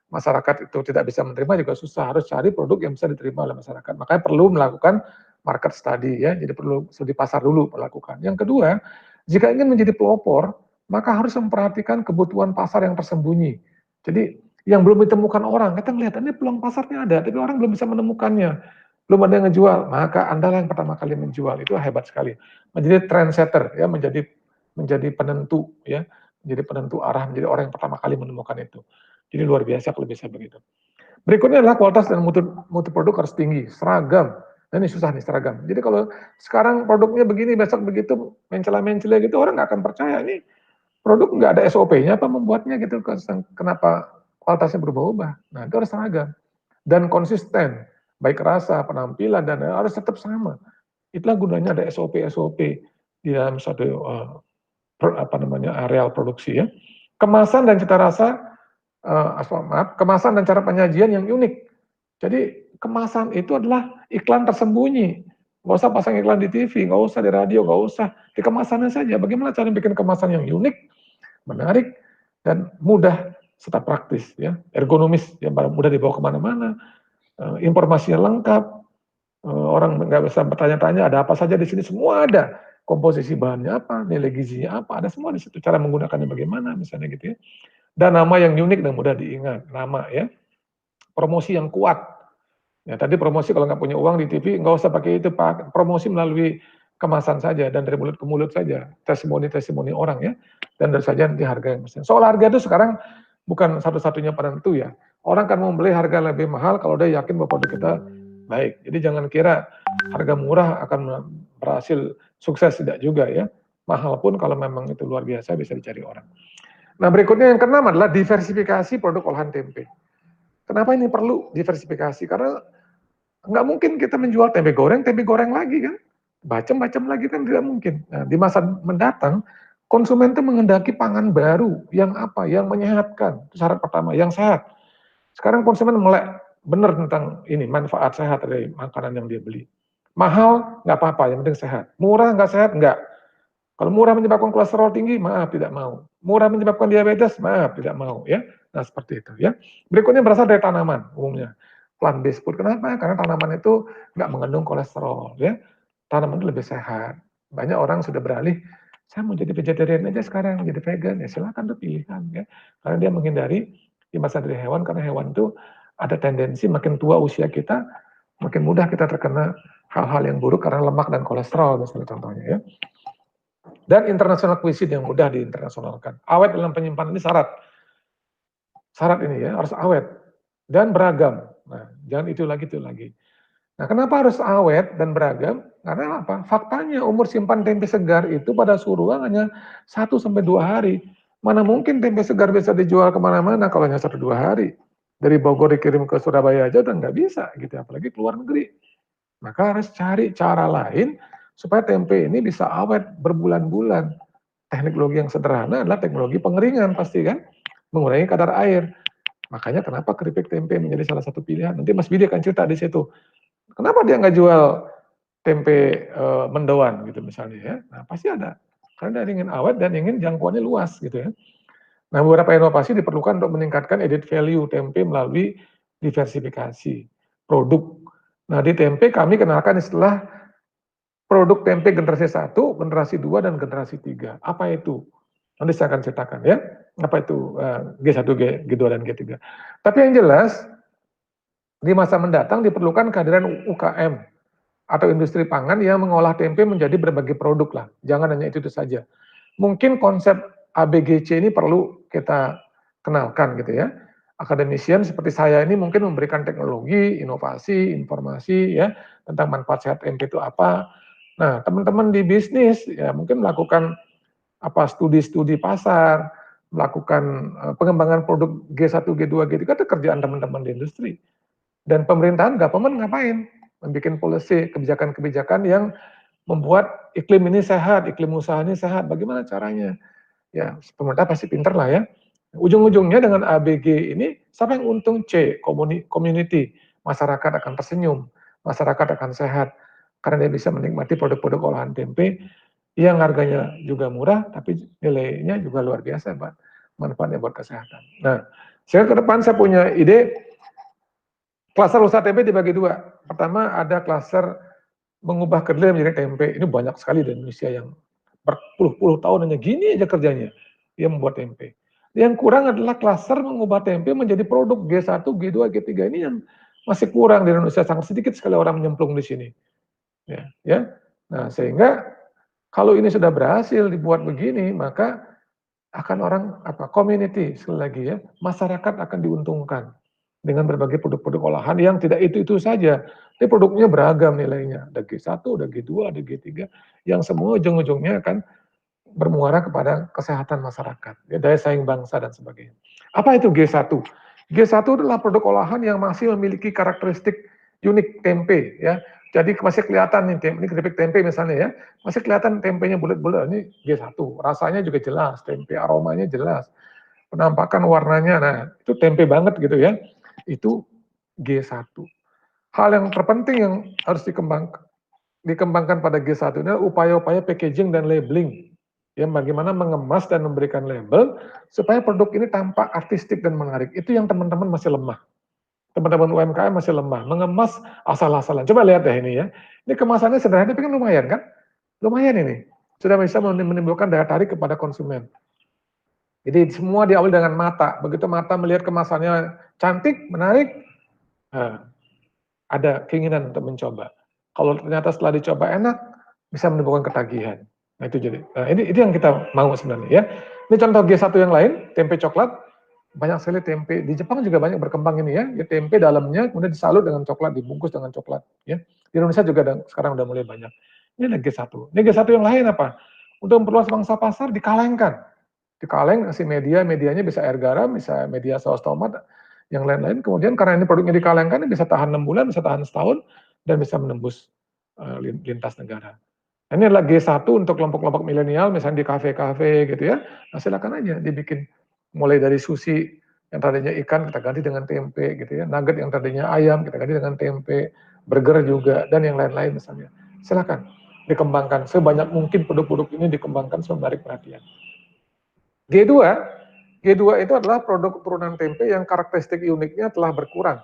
masyarakat itu tidak bisa menerima juga susah, harus cari produk yang bisa diterima oleh masyarakat. Makanya perlu melakukan market study ya, jadi perlu studi pasar dulu melakukan. Yang kedua, jika ingin menjadi pelopor, maka harus memperhatikan kebutuhan pasar yang tersembunyi. Jadi yang belum ditemukan orang, kita melihat ini peluang pasarnya ada, tapi orang belum bisa menemukannya, belum ada yang ngejual, maka Anda yang pertama kali menjual, itu hebat sekali. Menjadi trendsetter ya, menjadi penentu ya, menjadi penentu arah, menjadi orang yang pertama kali menemukan itu. Jadi luar biasa kalau bisa begitu. Berikutnya adalah kualitas dan mutu produk harus tinggi, seragam. Nah ini susah nih seragam. Jadi kalau sekarang produknya begini, besok begitu, mencela-mencela gitu, orang nggak akan percaya. Ini produk nggak ada SOP-nya apa membuatnya gitu, kenapa kualitasnya berubah-ubah. Nah itu harus seragam. Dan konsisten, baik rasa, penampilan, dan harus tetap sama. Itulah gunanya ada SOP-SOP di dalam satu areal produksi ya. Kemasan dan cita rasa, kemasan dan cara penyajian yang unik. Jadi kemasan itu adalah iklan tersembunyi. Nggak usah pasang iklan di TV, nggak usah di radio, nggak usah. Di kemasannya saja. Bagaimana cara bikin kemasan yang unik, menarik, dan mudah serta praktis, ya, ergonomis, ya, mudah dibawa kemana-mana, informasinya lengkap, orang nggak bisa bertanya-tanya ada apa saja di sini, semua ada. Komposisi bahannya apa, nilai gizinya apa, ada semua di situ. Cara menggunakannya bagaimana, misalnya gitu ya. Dan nama yang unik dan mudah diingat, nama ya. Promosi yang kuat. Ya, tadi promosi kalau nggak punya uang di TV, nggak usah pakai itu, Pak. Promosi melalui kemasan saja dan dari mulut ke mulut saja, testimoni orang ya, dan dari saja nanti harga yang besar. Soal harga itu sekarang bukan satu-satunya penentu ya. Orang kan membeli harga lebih mahal kalau dia yakin bahwa produk kita baik. Jadi jangan kira harga murah akan berhasil sukses, tidak juga ya. Mahal pun kalau memang itu luar biasa bisa dicari orang. Nah berikutnya yang keenam adalah diversifikasi produk olahan tempe. Kenapa ini perlu diversifikasi? Karena nggak mungkin kita menjual tempe goreng lagi kan. Bacem lagi kan tidak mungkin. Nah, di masa mendatang, konsumen itu menghendaki pangan baru yang apa? Yang menyehatkan. Itu syarat pertama, yang sehat. Sekarang konsumen melek benar tentang ini, manfaat sehat dari makanan yang dia beli. Mahal, nggak apa-apa, yang penting sehat. Murah, nggak sehat, nggak. Kalau murah menyebabkan kolesterol tinggi, maaf, tidak mau. Murah menyebabkan diabetes, maaf, tidak mau. Ya, nah seperti itu. Ya. Berikutnya berasal dari tanaman umumnya. Plant-based food. Kenapa? Karena tanaman itu nggak mengandung kolesterol. Ya, tanaman itu lebih sehat. Banyak orang sudah beralih, saya mau jadi vegetarian aja sekarang, jadi vegan. Ya silakan, itu pilihan. Ya. Karena dia menghindari masa dari hewan, karena hewan itu ada tendensi makin tua usia kita, makin mudah kita terkena hal-hal yang buruk karena lemak dan kolesterol, misalnya contohnya ya. Dan international cuisine yang mudah diinternasionalkan. Awet dalam penyimpanan ini syarat. Syarat ini ya, harus awet. Dan beragam. Nah, jangan itu lagi. Nah, kenapa harus awet dan beragam? Karena apa? Faktanya umur simpan tempe segar itu pada suhu ruang hanya 1-2 hari. Mana mungkin tempe segar bisa dijual kemana-mana kalau hanya 1-2 hari. Dari Bogor dikirim ke Surabaya aja udah nggak bisa gitu, apalagi ke luar negeri. Maka harus cari cara lain supaya tempe ini bisa awet berbulan-bulan. Teknologi yang sederhana adalah teknologi pengeringan pasti kan, mengurangi kadar air. Makanya kenapa keripik tempe menjadi salah satu pilihan. Nanti Mas Bidi akan cerita di situ. Kenapa dia nggak jual tempe mendoan gitu misalnya ya? Nah pasti ada. Karena dia ingin awet dan ingin jangkauannya luas gitu ya. Nah beberapa inovasi diperlukan untuk meningkatkan added value tempe melalui diversifikasi produk. Nah di tempe kami kenalkan istilah produk tempe generasi 1, generasi 2, dan generasi 3. Apa itu? Nanti saya akan ceritakan ya. Apa itu G1, G2, dan G3. Tapi yang jelas, di masa mendatang diperlukan kehadiran UKM atau industri pangan yang mengolah tempe menjadi berbagai produk lah. Jangan hanya itu saja. Mungkin konsep ABGC ini perlu kita kenalkan gitu ya. Akademisian seperti saya ini mungkin memberikan teknologi, inovasi, informasi ya tentang manfaat sehat tempe itu apa, Nah, teman-teman di bisnis ya mungkin melakukan studi-studi pasar, melakukan pengembangan produk G1, G2, G3 itu kerjaan teman-teman di industri. Dan pemerintahan, government ngapain? Membuat policy, kebijakan-kebijakan yang membuat iklim ini sehat, iklim usaha ini sehat. Bagaimana caranya? Ya, pemerintah pasti pinter lah ya. Ujung-ujungnya dengan ABG ini, siapa yang untung? C, community. Masyarakat akan tersenyum, masyarakat akan sehat, karena dia bisa menikmati produk-produk olahan tempe yang harganya juga murah, tapi nilainya juga luar biasa, Pak. Manfaatnya buat kesehatan. Nah, saya ke depan saya punya ide, klaster usaha tempe dibagi dua. Pertama ada klaster mengubah kedelai menjadi tempe. Ini banyak sekali di Indonesia yang berpuluh-puluh tahun hanya gini aja kerjanya, dia membuat tempe. Yang kurang adalah klaster mengubah tempe menjadi produk G1, G2, G3 ini yang masih kurang di Indonesia, sangat sedikit sekali orang menyemplung di sini. Ya. Nah, sehingga kalau ini sudah berhasil dibuat begini, maka akan orang community sekali lagi ya, masyarakat akan diuntungkan dengan berbagai produk-produk olahan yang tidak itu saja. Ini produknya beragam nilainya, ada G1, ada G2, ada G3, yang semua ujung-ujungnya akan bermuara kepada kesehatan masyarakat, ya, daya saing bangsa dan sebagainya. Apa itu G1? G1 adalah produk olahan yang masih memiliki karakteristik unik tempe, ya. Jadi masih kelihatan nih, ini keripik tempe misalnya ya, masih kelihatan tempenya bulat-bulat, ini G1. Rasanya juga jelas, tempe aromanya jelas, penampakan warnanya, nah itu tempe banget gitu ya. Itu G1. Hal yang terpenting yang harus dikembangkan pada G1 ini adalah upaya-upaya packaging dan labeling. Ya, bagaimana mengemas dan memberikan label supaya produk ini tampak artistik dan menarik. Itu yang teman-teman masih lemah. Teman-teman UMKM masih lemah, mengemas asal-asalan. Coba lihat deh ini ya. Ini kemasannya sederhana tapi kan lumayan kan? Lumayan ini. Sudah bisa menimbulkan daya tarik kepada konsumen. Jadi semua diawali dengan mata. Begitu mata melihat kemasannya cantik, menarik, ada keinginan untuk mencoba. Kalau ternyata setelah dicoba enak, bisa menimbulkan ketagihan. Nah itu jadi, ini yang kita mau sebenarnya ya. Ini contoh G1 yang lain, tempe coklat. Banyak sekali tempe, di Jepang juga banyak berkembang ini ya. Tempe dalamnya kemudian disalut dengan coklat, dibungkus dengan coklat. Ya. Di Indonesia juga sekarang udah mulai banyak. Ini ada G1. Ini G1 yang lain apa? Untuk memperluas pangsa pasar, dikalengkan. Dikaleng, kasih medianya bisa air garam, bisa media saus tomat, yang lain-lain. Kemudian karena ini produknya dikalengkan, ini bisa tahan 6 bulan, bisa tahan setahun, dan bisa menembus lintas negara. Nah, ini adalah G1 untuk kelompok-kelompok milenial, misalnya di kafe-kafe gitu ya. Nah, silakan aja dibikin mulai dari sushi yang tadinya ikan kita ganti dengan tempe gitu ya. Nugget yang tadinya ayam kita ganti dengan tempe, burger juga dan yang lain-lain misalnya. Silakan dikembangkan sebanyak mungkin produk-produk ini dikembangkan menarik perhatian. G2 itu adalah produk turunan tempe yang karakteristik uniknya telah berkurang.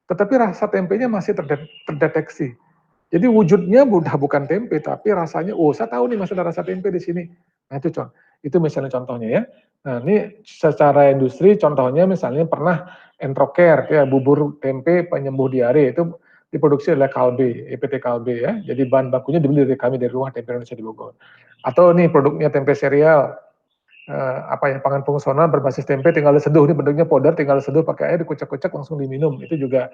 Tetapi rasa tempenya masih terdeteksi. Jadi wujudnya bukan tempe, tapi rasanya, saya tahu nih masih ada rasa tempe di sini. Nah itu misalnya contohnya ya. Nah ini secara industri contohnya misalnya pernah Entrocare, ya bubur tempe penyembuh diare itu diproduksi oleh Kalbe, EPT Kalbe ya. Jadi bahan bakunya dibeli dari kami dari rumah tempe Indonesia di Bogor. Atau nih produknya tempe serial, pangan fungsional berbasis tempe tinggal diseduh, ini bentuknya powder tinggal diseduh pakai air dikucek-kucek langsung diminum. Itu juga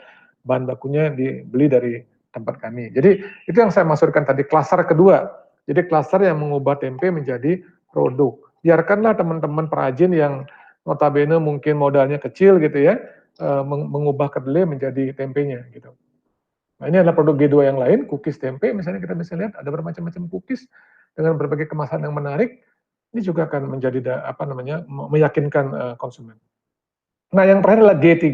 bahan bakunya dibeli dari tempat kami. Jadi itu yang saya maksudkan tadi, klaster kedua. Jadi klaster yang mengubah tempe menjadi produk. Biarkanlah teman-teman perajin yang notabene mungkin modalnya kecil gitu ya, mengubah kedelai menjadi tempenya gitu. Nah ini adalah produk G2 yang lain, cookies tempe, misalnya kita bisa lihat ada bermacam-macam cookies dengan berbagai kemasan yang menarik. Ini juga akan menjadi meyakinkan konsumen. Nah yang terakhir adalah G3.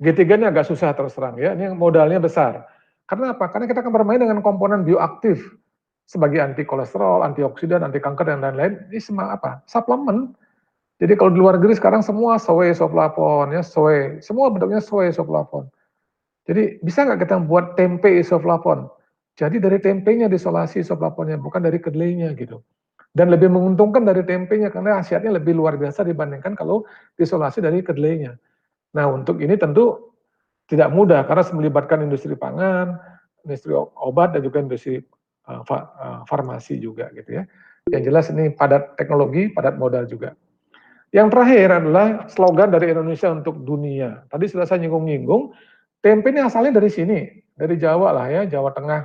G3 ini agak susah terus terang ya, ini modalnya besar. Karena apa? Karena kita akan bermain dengan komponen bioaktif sebagai anti kolesterol, antioksidan, anti kanker dan lain-lain. Ini semua suplemen. Jadi kalau di luar negeri sekarang semua soy isoflavon ya, semua bentuknya soy isoflavon. Jadi bisa nggak kita buat tempe isoflavon? Jadi dari tempenya disolasi isoflavonnya, bukan dari kedelainya gitu. Dan lebih menguntungkan dari tempenya karena khasiatnya lebih luar biasa dibandingkan kalau disolasi dari kedelainya. Nah untuk ini tentu tidak mudah karena melibatkan industri pangan, industri obat dan juga industri farmasi juga gitu ya. Yang jelas ini padat teknologi, padat modal juga. Yang terakhir adalah slogan dari Indonesia untuk dunia. Tadi sudah saya nyinggung-nyinggung, tempe ini asalnya dari sini, dari Jawa lah ya, Jawa Tengah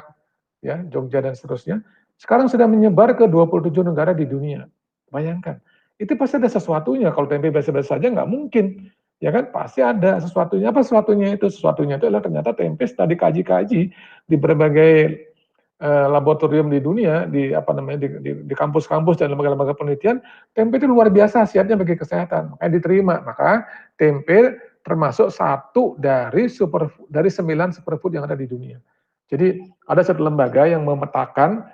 ya Jogja dan seterusnya, sekarang sudah menyebar ke 27 negara di dunia. Bayangkan, itu pasti ada sesuatunya. Kalau tempe biasa-biasa saja nggak mungkin, ya kan? Pasti ada sesuatunya. Apa sesuatunya itu? Sesuatunya itu adalah ternyata tempe setelah dikaji-kaji di berbagai laboratorium di dunia, di apa namanya di kampus-kampus dan lembaga-lembaga penelitian, tempe itu luar biasa khasiatnya bagi kesehatan, makanya diterima. Maka tempe termasuk satu dari 9 superfood yang ada di dunia. Jadi ada satu lembaga yang memetakan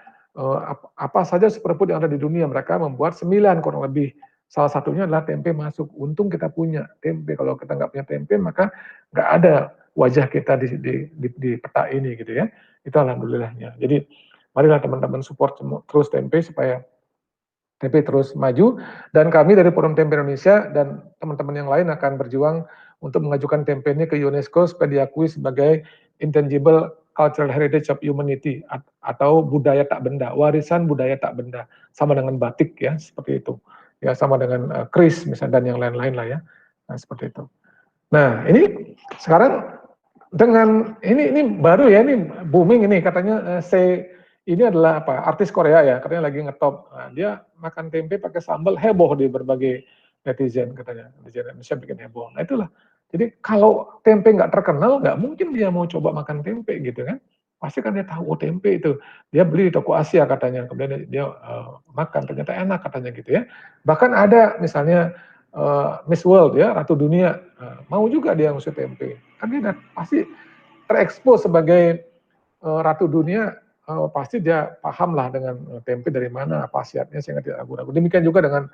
apa saja superfood yang ada di dunia, mereka membuat 9 kurang lebih. Salah satunya adalah tempe masuk. Untung kita punya tempe. Kalau kita nggak punya tempe, maka nggak ada wajah kita di peta ini gitu ya. Itu alhamdulillahnya. Jadi marilah teman-teman support terus tempe supaya tempe terus maju, dan kami dari Forum Tempe Indonesia dan teman-teman yang lain akan berjuang untuk mengajukan tempe ini ke UNESCO supaya diakui sebagai intangible cultural heritage of humanity atau budaya tak benda, warisan budaya tak benda, sama dengan batik ya, seperti itu. Ya, sama dengan kris misalnya dan yang lain-lain lah ya. Nah, seperti itu. Nah, ini sekarang dengan ini baru ya, ini booming ini katanya ini adalah apa, artis Korea ya, katanya lagi ngetop. Nah, dia makan tempe pakai sambal, heboh di berbagai netizen katanya, netizen Indonesia bikin heboh. Nah itulah, jadi kalau tempe nggak terkenal, nggak mungkin dia mau coba makan tempe gitu kan. Pasti kan dia tahu, oh tempe itu, dia beli di toko Asia katanya, kemudian dia makan, ternyata enak katanya gitu ya. Bahkan ada misalnya Miss World ya, Ratu Dunia, mau juga dia ngusir tempe. Kan dia pasti terekspos sebagai Ratu Dunia, pasti dia paham lah dengan tempe dari mana, apa khasiatnya, sehingga tidak ragu-ragu. Demikian juga dengan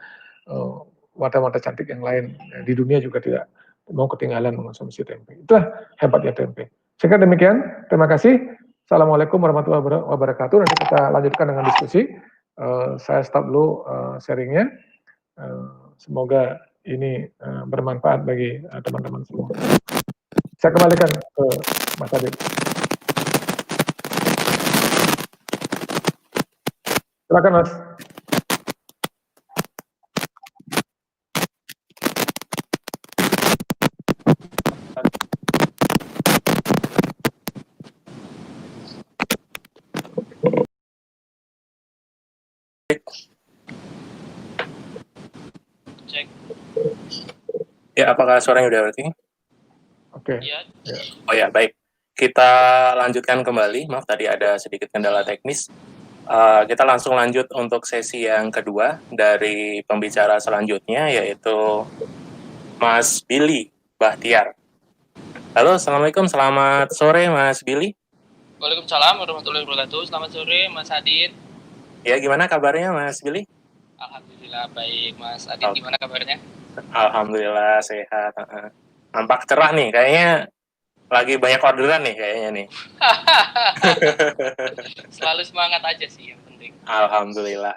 wadah-wadah cantik yang lain di dunia juga tidak mau ketinggalan mengonsumsi tempe. Itulah hebatnya tempe. Sehingga demikian, terima kasih. Assalamualaikum warahmatullahi wabarakatuh. Nanti kita lanjutkan dengan diskusi. Saya stop dulu sharingnya. Semoga ini bermanfaat bagi teman-teman semua. Saya kembalikan ke Mas Adit. Silakan Mas. Cek. Ya, apakah suaranya udah berarti? Oke. Ya. Oh ya, baik. Kita lanjutkan kembali. Maaf, tadi ada sedikit kendala teknis. Kita langsung lanjut untuk sesi yang kedua dari pembicara selanjutnya, yaitu Mas Billy Bahtiar. Halo, Assalamualaikum. Selamat sore, Mas Billy. Waalaikumsalam warahmatullahi wabarakatuh. Selamat sore, Mas Adit. Ya, gimana kabarnya, Mas Billy? Alhamdulillah baik, Mas Adit. Gimana kabarnya? Alhamdulillah sehat. Nampak cerah nih, kayaknya lagi banyak orderan nih kayaknya nih. Selalu semangat aja sih yang penting. Alhamdulillah.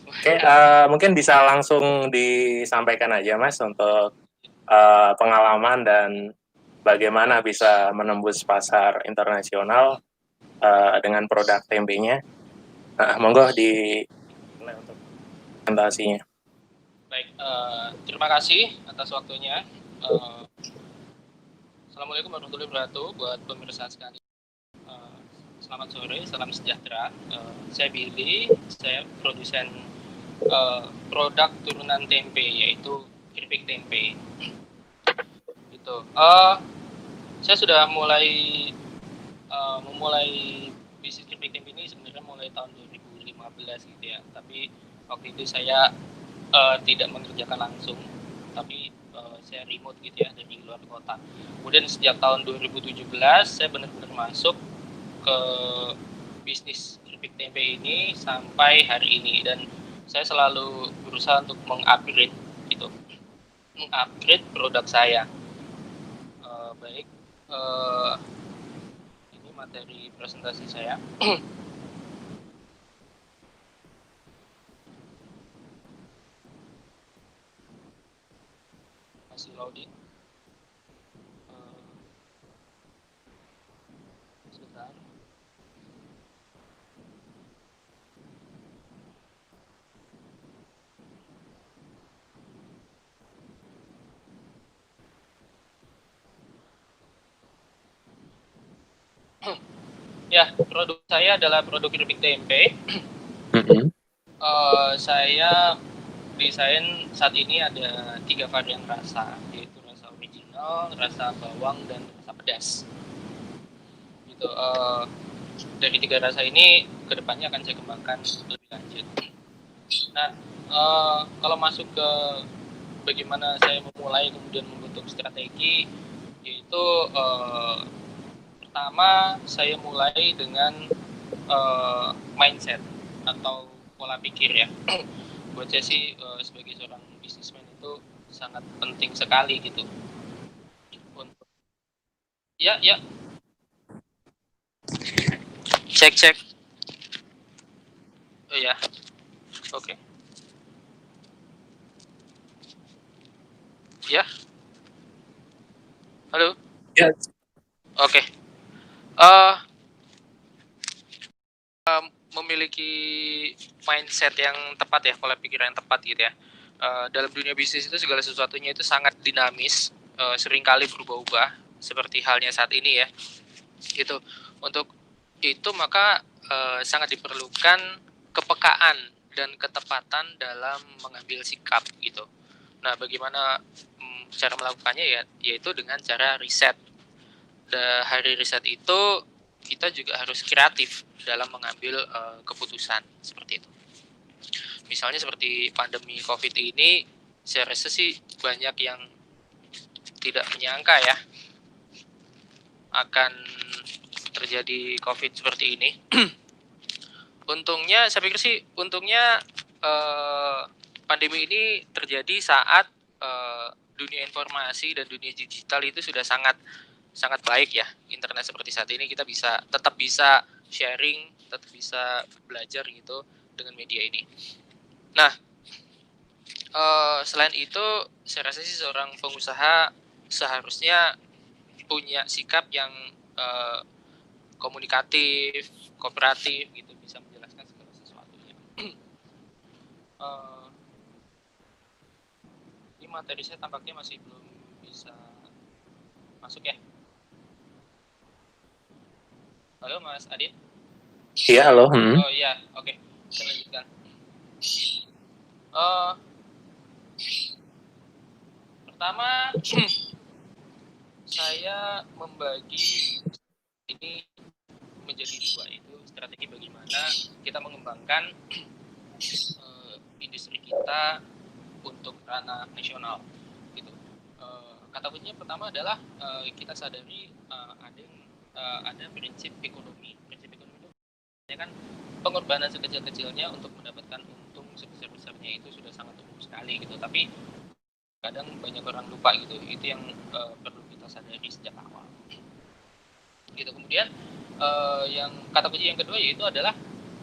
Oke, mungkin bisa langsung disampaikan aja Mas untuk pengalaman dan bagaimana bisa menembus pasar internasional dengan produk tempenya. Monggo di untuk presentasinya. Baik, terima kasih atas waktunya. Assalamualaikum warahmatullahi wabarakatuh buat pemirsa sekalian. Selamat sore, salam sejahtera. Saya Billy, saya produsen produk turunan tempe, yaitu keripik tempe. Gitu. Saya sudah memulai bisnis keripik tempe ini sebenarnya mulai tahun 2015 gitu ya. Tapi waktu itu saya tidak mengerjakan langsung, tapi saya remote gitu ya dari luar kota. Kemudian sejak tahun 2017 saya benar-benar masuk ke bisnis keripik tempe ini sampai hari ini, dan saya selalu berusaha untuk mengupgrade produk saya. Baik, ini materi presentasi saya. Masih loading. Sebentar. Ya, produk saya adalah produk keripik tempe. Saya desain saat ini ada 3 varian rasa, yaitu rasa original, rasa bawang, dan rasa pedas. Gitu. Dari 3 rasa ini kedepannya akan saya kembangkan lebih lanjut. Nah, kalau masuk ke bagaimana saya memulai kemudian membentuk strategi, yaitu pertama saya mulai dengan mindset atau pola pikir ya. Buat saya sih sebagai seorang bisnismen itu sangat penting sekali gitu. Untuk ya cek. Oh ya, oke. Ya, halo. Ya. Oke. Memiliki mindset yang tepat ya, pola pikir yang tepat gitu ya. Dalam dunia bisnis itu segala sesuatunya itu sangat dinamis, seringkali berubah-ubah seperti halnya saat ini ya. Gitu. Untuk itu maka sangat diperlukan kepekaan dan ketepatan dalam mengambil sikap gitu. Nah, bagaimana cara melakukannya ya, yaitu dengan cara riset. Hari riset itu kita juga harus kreatif dalam mengambil keputusan seperti itu. Misalnya seperti pandemi COVID ini, saya rasa sih banyak yang tidak menyangka ya akan terjadi COVID seperti ini. Untungnya, saya pikir sih untungnya pandemi ini terjadi saat dunia informasi dan dunia digital itu sudah sangat baik ya. Internet seperti saat ini kita tetap bisa sharing, tetap bisa belajar gitu dengan media ini. Nah, selain itu saya rasa sih seorang pengusaha seharusnya punya sikap yang komunikatif, kooperatif gitu, bisa menjelaskan segala sesuatunya. Ini materi saya tampaknya masih belum bisa masuk ya. Halo Mas Adit? Iya, halo. Oh iya, oke. Kita lanjutkan. Pertama, saya membagi ini menjadi 2, itu strategi bagaimana kita mengembangkan industri kita untuk ranah nasional gitu. Kata kuncinya pertama adalah kita sadari ada prinsip ekonomi. Prinsip ekonomi itu kan pengorbanan sekecil-kecilnya untuk mendapatkan untung sebesar-besarnya itu sudah sangat umum sekali gitu. Tapi kadang banyak orang lupa gitu. Itu yang perlu kita sadari sejak awal. Gitu. Kemudian yang kata kunci yang kedua yaitu adalah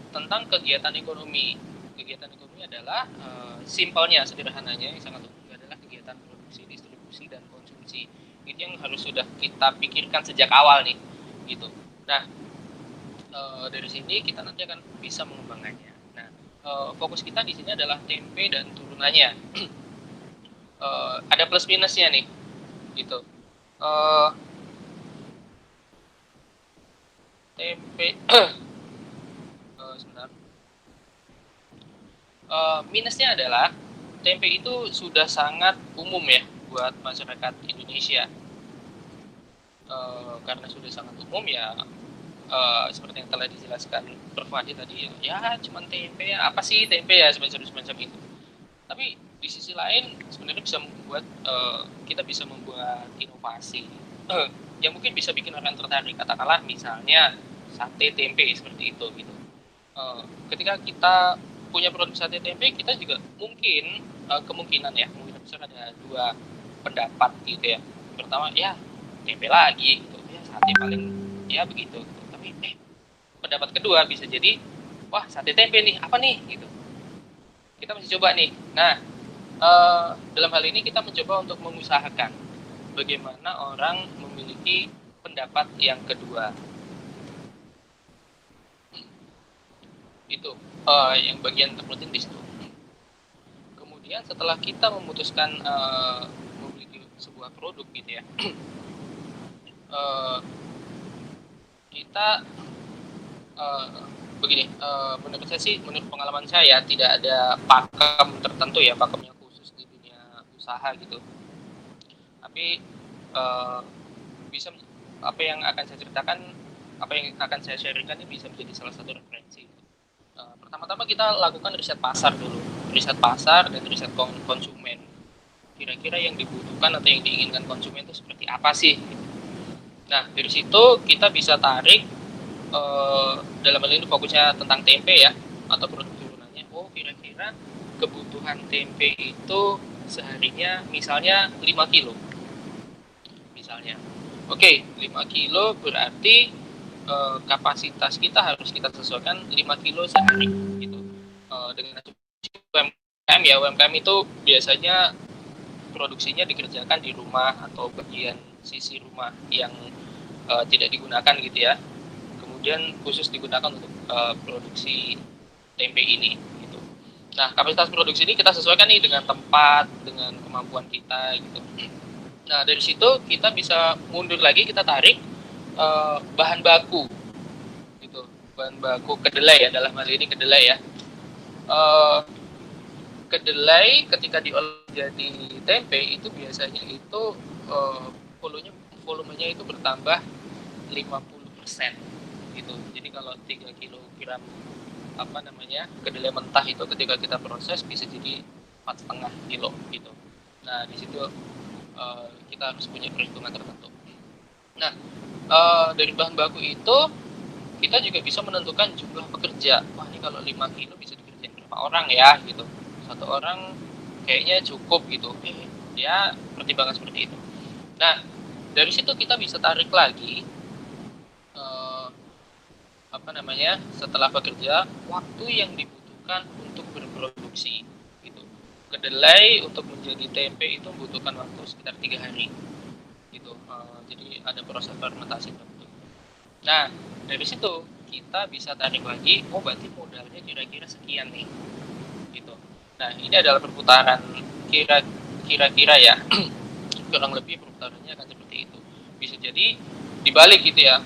tentang kegiatan ekonomi. Kegiatan ekonomi adalah simpelnya, sederhananya yang sangat umum adalah kegiatan produksi, distribusi, dan konsumsi. Itu yang harus sudah kita pikirkan sejak awal nih, gitu. Nah, dari sini kita nanti akan bisa mengembangkannya. Nah, fokus kita di sini adalah tempe dan turunannya. Ada plus minusnya nih, gitu. Tempe sebentar. Minusnya adalah tempe itu sudah sangat umum ya buat masyarakat Indonesia. Karena sudah sangat umum ya, seperti yang telah dijelaskan Prof. Adi tadi ya cuman tempe, apa sih tempe ya semacam itu. Tapi di sisi lain sebenarnya bisa membuat kita bisa membuat inovasi yang mungkin bisa bikin orang tertarik. Katakanlah misalnya sate tempe seperti itu gitu. Ketika kita punya produk sate tempe, kita juga mungkin kemungkinan besar ada 2 pendapat gitu ya. Pertama ya tempe lagi gitu, ya sate paling ya begitu gitu. Tapi pendapat kedua bisa jadi wah sate tempe nih apa nih gitu. Kita mesti coba nih. Nah, dalam hal ini kita mencoba untuk mengusahakan bagaimana orang memiliki pendapat yang kedua. Itu yang bagian terpenting di situ. Kemudian setelah kita memutuskan memiliki sebuah produk gitu ya, kita Begini, menurut saya sih, menurut pengalaman saya tidak ada pakem tertentu ya, pakem yang khusus di dunia usaha gitu. Tapi bisa apa yang akan saya ceritakan, apa yang akan saya sharingkan ini bisa menjadi salah satu referensi. Pertama-tama kita lakukan riset pasar dulu, riset pasar dan riset konsumen. Kira-kira yang dibutuhkan atau yang diinginkan konsumen itu seperti apa sih? Nah, dari situ kita bisa tarik dalam hal ini fokusnya tentang tempe ya, atau produk turunannya. Oh, kira-kira kebutuhan tempe itu seharinya misalnya 5 kilo. Misalnya. Oke, 5 kilo berarti kapasitas kita harus kita sesuaikan 5 kilo sehari gitu. Dengan UMKM ya, UMKM itu biasanya produksinya dikerjakan di rumah atau bagian sisi rumah yang tidak digunakan gitu ya. Kemudian khusus digunakan untuk produksi tempe ini gitu. Nah, kapasitas produksi ini kita sesuaikan nih dengan tempat, dengan kemampuan kita gitu. Nah, dari situ kita bisa mundur lagi, kita tarik bahan baku gitu. Bahan baku kedelai ya, dalam hal ini kedelai ya. Kedelai ketika diolah jadi tempe itu biasanya itu volumenya itu bertambah 50% gitu. Jadi kalau 3 kg kedelai mentah itu ketika kita proses bisa jadi 4,5 kilo gitu. Nah, di situ kita harus punya perhitungan tertentu. Nah, dari bahan baku itu kita juga bisa menentukan jumlah pekerja. Wah, ini kalau 5 kilo bisa dikerjain berapa orang ya gitu. Satu orang kayaknya cukup gitu. Ya, pertimbangan seperti itu. Nah, dari situ kita bisa tarik lagi setelah bekerja, waktu yang dibutuhkan untuk berproduksi gitu. Kedelai untuk menjadi tempe itu membutuhkan waktu sekitar 3 hari gitu. Jadi ada proses fermentasi tertentu. Nah, dari situ kita bisa tarik lagi, oh berarti modalnya kira-kira sekian nih gitu. Nah, ini adalah perputaran kira-kira ya kurang lebih perputarannya akan seperti itu. Bisa jadi dibalik gitu ya,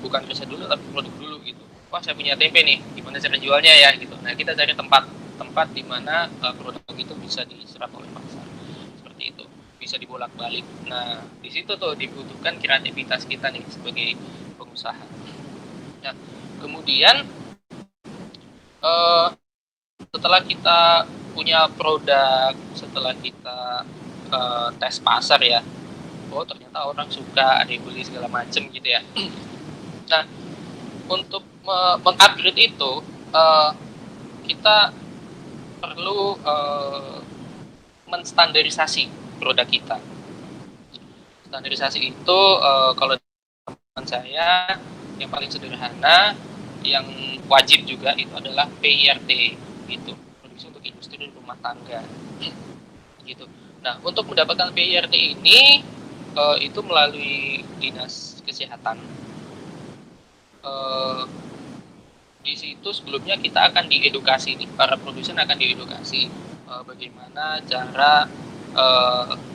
bukan riset dulu tapi produk dulu gitu. Wah, saya punya tempe nih, gimana cara jualnya ya gitu. Nah, kita cari tempat di mana produk itu bisa diserap oleh pasar. Seperti itu. Bisa dibolak-balik. Nah, di situ tuh dibutuhkan kreativitas kita nih sebagai pengusaha. Nah, kemudian setelah kita punya produk, setelah kita tes pasar ya, oh ternyata orang suka, ada yang beli segala macam gitu ya. Nah, untuk mengupgrade itu kita perlu menstandarisasi produk kita. Standarisasi itu kalau teman saya yang paling sederhana, yang wajib juga itu adalah PIRT gitu, produksi untuk industri rumah tangga gitu. Nah, untuk mendapatkan PIRT ini itu melalui dinas kesehatan. Di situ sebelumnya kita akan diedukasi nih, para produsen akan diedukasi bagaimana cara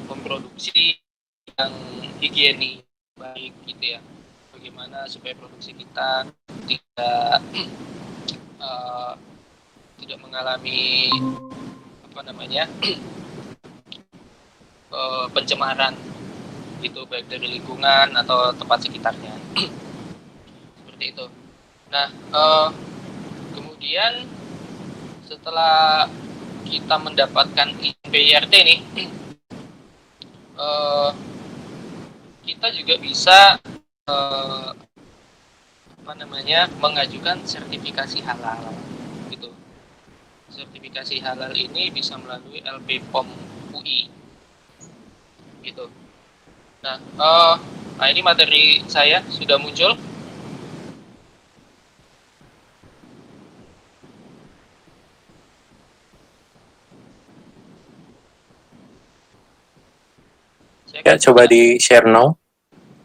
memproduksi yang higienis baik gitu ya, bagaimana supaya produksi kita tidak mengalami pencemaran itu baik dari lingkungan atau tempat sekitarnya seperti itu. Nah, kemudian setelah kita mendapatkan PIRT nih, kita juga bisa mengajukan sertifikasi halal gitu. Sertifikasi halal ini bisa melalui LPPOM UI gitu. Nah, ini materi saya sudah muncul. Ya, coba di-share now.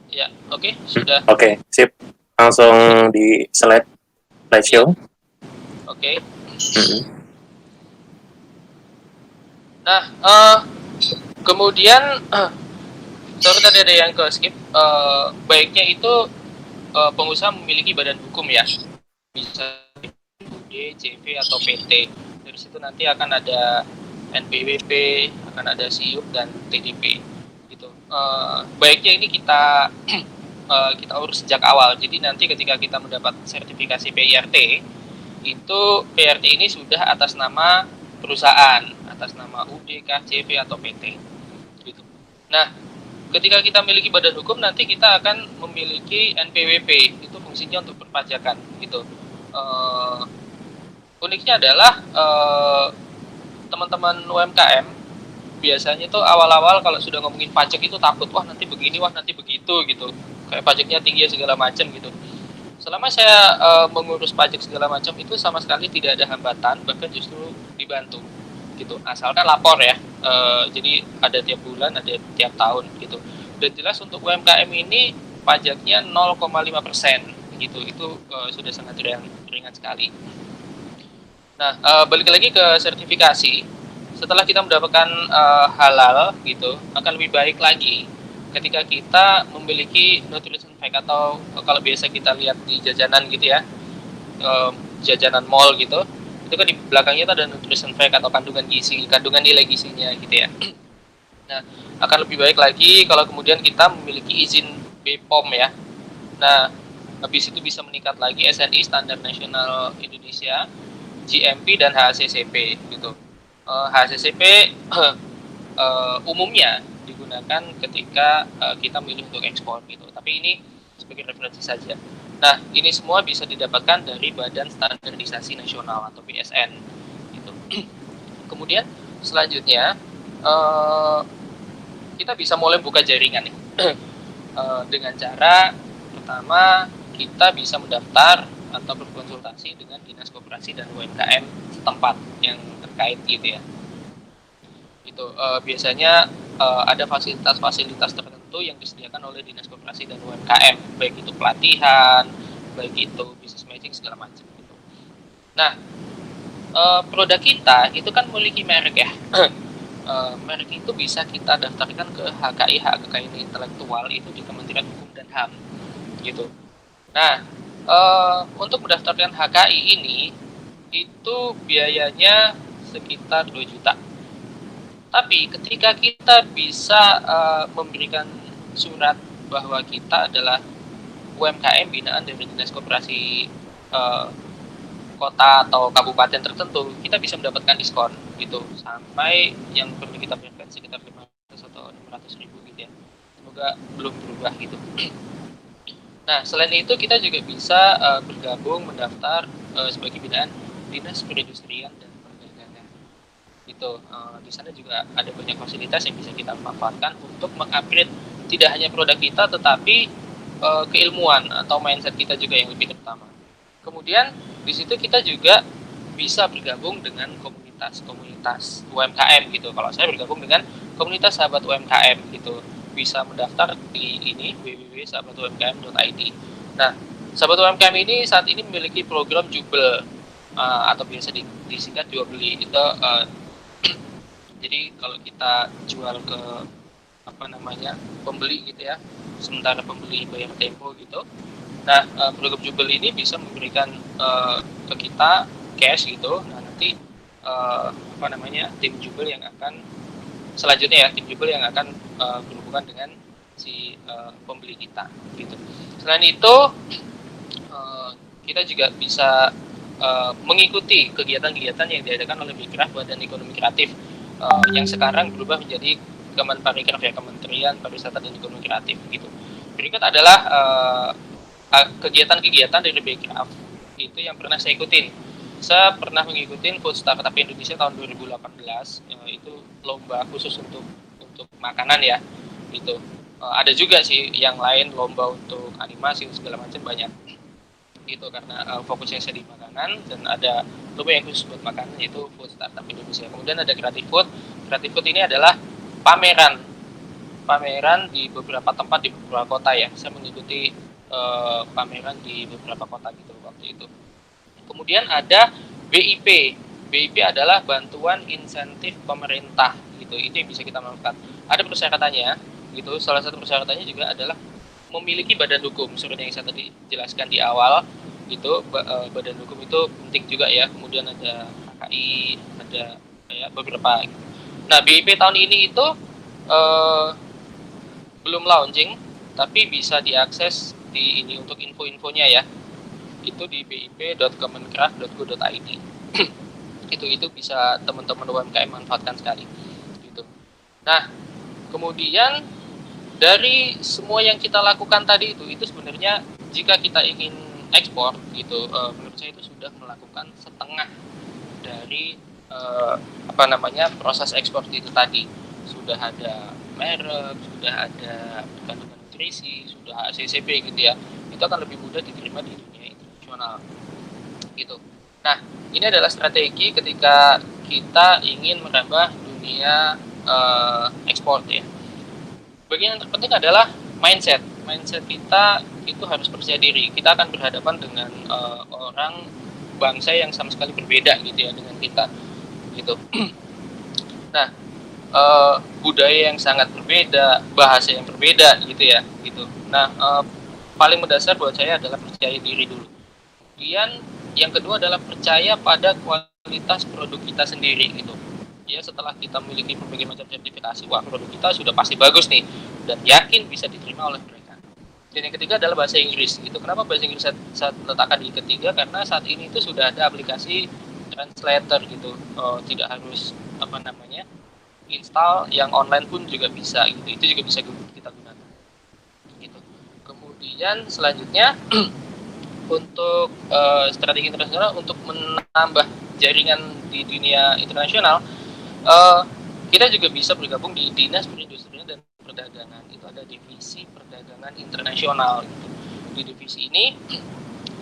Ya, oke, sudah. Oke, sip. Langsung di slideshow. Oke. Nah, kemudian sorry tadi ada yang ke skip. Baiknya itu pengusaha memiliki badan hukum ya. bisa UD, CV atau PT. Dari situ nanti akan ada NPWP, akan ada SIUP dan TDP. Gitu. Baiknya ini kita kita urus sejak awal. Jadi nanti ketika kita mendapat sertifikasi PIRT, itu PIRT ini sudah atas nama perusahaan, atas nama UD, CV atau PT. Gitu. Nah, ketika kita memiliki badan hukum, nanti kita akan memiliki NPWP, itu fungsinya untuk perpajakan. Gitu. Uniknya adalah teman-teman UMKM biasanya tuh awal-awal kalau sudah ngomongin pajak itu takut, wah nanti begini, wah nanti begitu gitu, kayak pajaknya tinggi segala macam gitu. Selama saya mengurus pajak segala macam itu sama sekali tidak ada hambatan, bahkan justru dibantu gitu, asalkan lapor ya. Jadi ada tiap bulan, ada tiap tahun gitu. Dan jelas untuk UMKM ini pajaknya 0,5% gitu, itu sudah sangat ringan sekali. Nah, balik lagi ke sertifikasi. Setelah kita mendapatkan halal gitu, akan lebih baik lagi ketika kita memiliki nutrition fact, atau kalau biasa kita lihat di jajanan gitu ya, jajanan mall gitu, itu kan di belakangnya itu ada nutrition fact atau kandungan gizi, kandungan nilai gizinya gitu ya. Nah, akan lebih baik lagi kalau kemudian kita memiliki izin BPOM ya. Nah, habis itu bisa meningkat lagi SNI, Standar Nasional Indonesia, GMP dan HACCP gitu. HACCP umumnya digunakan ketika kita milih untuk ekspor gitu. Tapi ini sebagai referensi saja. Nah, ini semua bisa didapatkan dari Badan Standarisasi Nasional atau BSN gitu. Kemudian selanjutnya kita bisa mulai buka jaringan nih. Dengan cara pertama kita bisa mendaftar atau berkonsultasi dengan Dinas Koperasi dan UMKM setempat yang terkait gitu ya. Itu biasanya ada fasilitas-fasilitas tertentu yang disediakan oleh Dinas Koperasi dan UMKM, baik itu pelatihan, baik itu business matching segala macam gitu. Nah, produk kita itu kan memiliki merek ya. Merek itu bisa kita daftarkan ke HKI, hak kekayaan intelektual itu di Kementerian Hukum dan HAM gitu. Nah, untuk mendaftarkan HKI ini itu biayanya sekitar 2 juta. Tapi ketika kita bisa memberikan surat bahwa kita adalah UMKM binaan dari Dinas Koperasi kota atau kabupaten tertentu, kita bisa mendapatkan diskon gitu, sampai yang perlu kita bayarkan sekitar 500 atau 600 ribu gitu ya. Semoga belum berubah gitu. Nah, selain itu kita juga bisa bergabung mendaftar sebagai binaan Dinas Perindustrian dan Perdagangan. Gitu. Di sana juga ada banyak fasilitas yang bisa kita manfaatkan untuk mengupgrade tidak hanya produk kita, tetapi keilmuan atau mindset kita juga yang lebih terutama. Kemudian di situ kita juga bisa bergabung dengan komunitas UMKM gitu. Kalau saya bergabung dengan komunitas sahabat UMKM gitu, bisa mendaftar di ini www.sahabatumkm.id. Nah, sahabat UMKM ini saat ini memiliki program Jubel atau biasa disingkat jual beli itu. Jadi kalau kita jual ke pembeli gitu ya, sementara pembeli bayar tempo gitu. Nah, program Jubel ini bisa memberikan ke kita cash gitu. Nah, nanti tim Jubel yang akan selanjutnya ya, tim Jubel yang akan berhubungan dengan si pembeli kita gitu. Selain itu kita juga bisa mengikuti kegiatan-kegiatan yang diadakan oleh Bikraf, Badan Ekonomi Kreatif, yang sekarang berubah menjadi Kemenparekraf ya, Kementerian Pariwisata dan Ekonomi Kreatif gitu. Berikut adalah kegiatan-kegiatan dari Bikraf itu yang pernah saya ikutin. Saya pernah mengikuti Food Startup Indonesia tahun 2018, itu lomba khusus untuk makanan ya. Itu ada juga sih yang lain, lomba untuk animasi segala macam banyak. Itu karena fokusnya saya di makanan, dan ada lomba yang khusus buat makanan yaitu Food Startup Indonesia. Kemudian ada Creative Food. Creative Food ini adalah pameran di beberapa tempat di beberapa kota ya. Saya mengikuti pameran di beberapa kota gitu waktu itu. Kemudian ada BIP. BIP adalah bantuan insentif pemerintah gitu. Itu yang bisa kita manfaatkan. Ada persyaratannya gitu. Salah satu persyaratannya juga adalah memiliki badan hukum seperti yang saya tadi jelaskan di awal. Itu badan hukum itu penting juga ya. Kemudian ada KKI, ada ya beberapa. Nah, BIP tahun ini itu belum launching, tapi bisa diakses di ini untuk info-infonya ya. Itu di bip.kemenkraf.go.id. itu bisa teman-teman UMKM manfaatkan sekali gitu. Nah, kemudian dari semua yang kita lakukan tadi itu sebenarnya jika kita ingin ekspor gitu, menurut saya itu sudah melakukan setengah dari proses ekspor itu tadi. Sudah ada merek, sudah ada kandungan nutrisi, sudah ACCP gitu ya. Itu akan lebih mudah diterima di dunia internasional gitu. Nah, ini adalah strategi ketika kita ingin merambah dunia ekspor ya. Bagian yang terpenting adalah mindset. Mindset kita itu harus percaya diri. Kita akan berhadapan dengan orang bangsa yang sama sekali berbeda gitu ya dengan kita gitu. Nah, budaya yang sangat berbeda, bahasa yang berbeda gitu ya gitu. Nah, paling mendasar buat saya adalah percaya diri dulu. Kemudian yang kedua adalah percaya pada kualitas produk kita sendiri gitu. Ya, setelah kita memiliki berbagai macam sertifikasi, wah produk kita sudah pasti bagus nih dan yakin bisa diterima oleh mereka. Dan yang ketiga adalah bahasa Inggris gitu. Kenapa bahasa Inggris saya letakkan di ketiga? Karena saat ini itu sudah ada aplikasi translator gitu. Tidak harus install, yang online pun juga bisa gitu. Itu juga bisa kita gunakan. Gitu. Kemudian selanjutnya untuk strategi internasional untuk menambah jaringan di dunia internasional, kita juga bisa bergabung di Dinas Perindustrian dan Perdagangan. Itu ada divisi perdagangan internasional gitu. Di divisi ini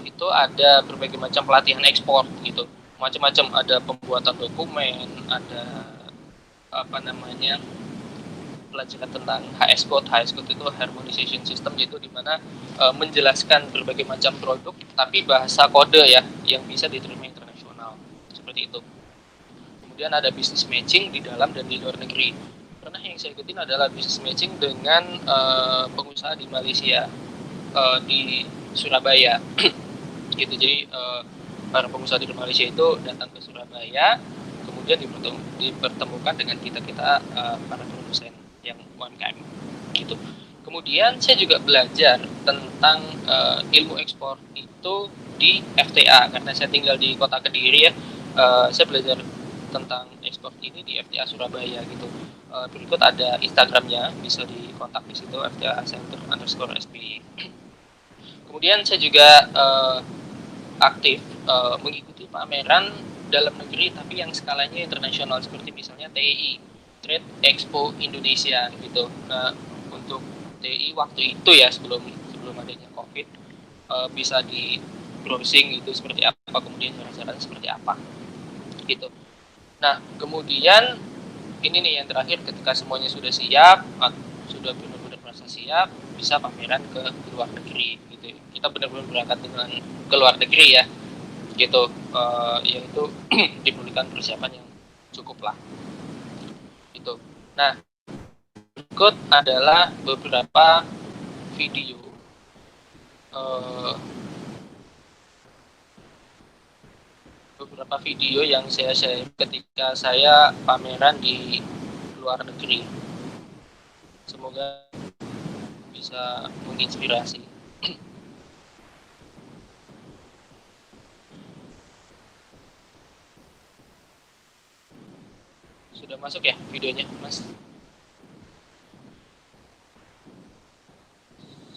itu ada berbagai macam pelatihan ekspor gitu. Macam-macam, ada pembuatan dokumen, ada pelajaran tentang HS Code. HS Code itu harmonization system, yaitu di mana menjelaskan berbagai macam produk tapi bahasa kode ya yang bisa diterima internasional. Seperti itu. Kemudian ada business matching di dalam dan di luar negeri. Karena yang saya ikutin adalah business matching dengan pengusaha di Malaysia, di Surabaya. Gitu. Jadi para pengusaha di Malaysia itu datang ke Surabaya, kemudian dipertemukan dengan kita para produsen yang UMKM gitu. Kemudian saya juga belajar tentang ilmu ekspor itu di FTA, karena saya tinggal di kota Kediri ya. Saya belajar tentang ekspor ini di FTA Surabaya gitu. Berikut ada Instagramnya, bisa dikontak di situ, FTA_Center_SBY. Kemudian saya juga aktif mengikuti pameran dalam negeri tapi yang skalanya internasional, seperti misalnya TEI, Trade Expo Indonesia gitu. Nah, untuk TEI waktu itu ya sebelum adanya COVID, bisa di browsing gitu seperti apa, kemudian cara-caranya seperti apa gitu. Nah, kemudian ini nih yang terakhir, ketika semuanya sudah siap, sudah benar-benar merasa siap, bisa pameran ke luar negeri gitu. Kita benar-benar berangkat dengan ke luar negeri ya gitu, yaitu diperlukan persiapan yang cukup lah gitu. Nah, berikut adalah beberapa video yang saya share ketika saya pameran di luar negeri. Semoga bisa menginspirasi. Sudah masuk ya videonya, Mas?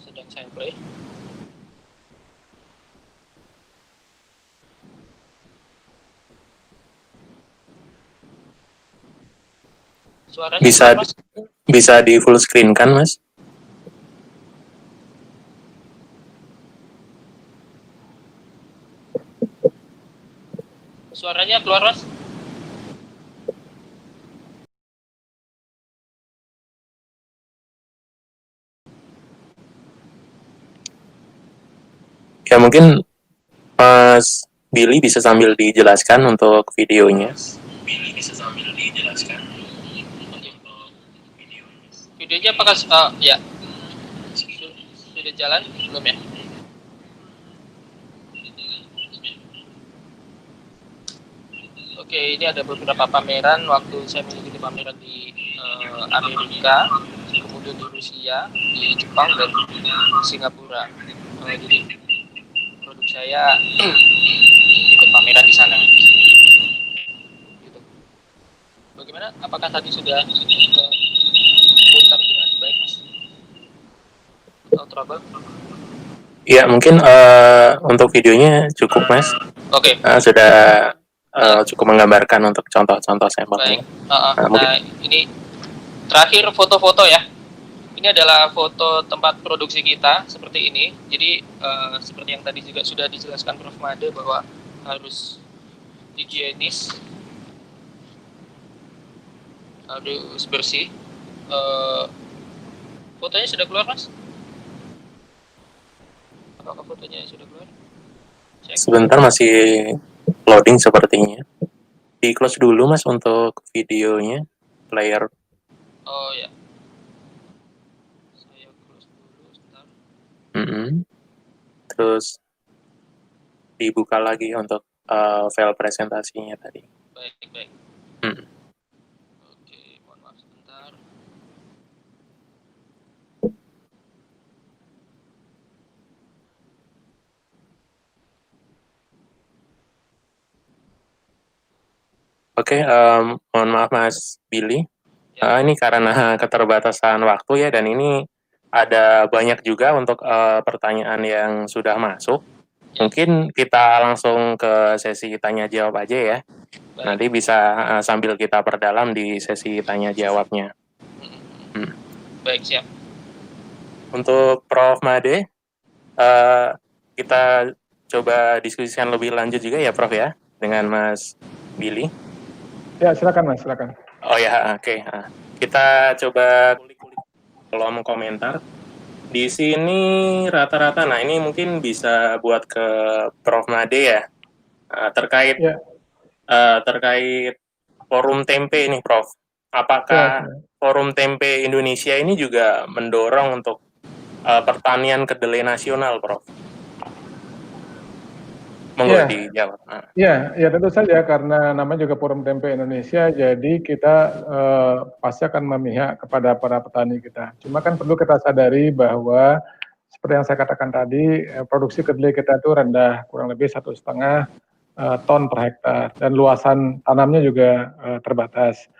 Sedang saya play. Suaranya bisa di full screen kan, Mas? Suaranya keluar, Mas? Ya mungkin Mas Billy bisa sambil dijelaskan untuk videonya. Videonya apakah ya sudah jalan belum ya? Oke, ini ada beberapa pameran. Waktu saya mengikuti pameran di Amerika, kemudian di Rusia, di Jepang, dan Singapura. Jadi produk saya ikut pameran di sana. Gitu. Bagaimana? Apakah tadi sudah putar dengan baik, Mas? Atau trouble? Ya, mungkin untuk videonya cukup, Mas. Oke. Sudah cukup menggambarkan untuk contoh-contoh sampelnya. Baik. Nah, ini terakhir foto-foto ya. Ini adalah foto tempat produksi kita seperti ini. Jadi seperti yang tadi juga sudah dijelaskan Prof. Made bahwa harus higienis, harus bersih. Fotonya sudah keluar, Mas? Apakah fotonya sudah keluar? Cek. Sebentar, masih loading sepertinya. Di close dulu, Mas, untuk videonya, player. Oh ya. Saya close dulu sebentar. Terus dibuka lagi untuk file presentasinya tadi. Baik. Oke, mohon maaf sebentar. Oke, mohon maaf Mas Billy. Ini karena keterbatasan waktu ya, dan ini ada banyak juga untuk pertanyaan yang sudah masuk. Mungkin kita langsung ke sesi tanya jawab aja ya. Baik. Nanti bisa sambil kita perdalam di sesi tanya jawabnya. Baik, siap. Untuk Prof. Made, kita coba diskusikan lebih lanjut juga ya, Prof ya, dengan Mas Billy. Ya, silakan Mas, silakan. Oh ya, oke. Kita coba kulik-kulik kolom komentar. Di sini rata-rata, nah ini mungkin bisa buat ke Prof. Made ya, terkait forum tempe nih, Prof. Apakah forum tempe Indonesia ini juga mendorong untuk pertanian kedelai nasional, Prof? Monggo dijawab. Ya, tentu saja karena namanya juga Forum Tempe Indonesia, jadi kita pasti akan memihak kepada para petani kita. Cuma kan perlu kita sadari bahwa seperti yang saya katakan tadi, produksi kedelai kita itu rendah, kurang lebih 1,5 ton per hektar, dan luasan tanamnya juga terbatas.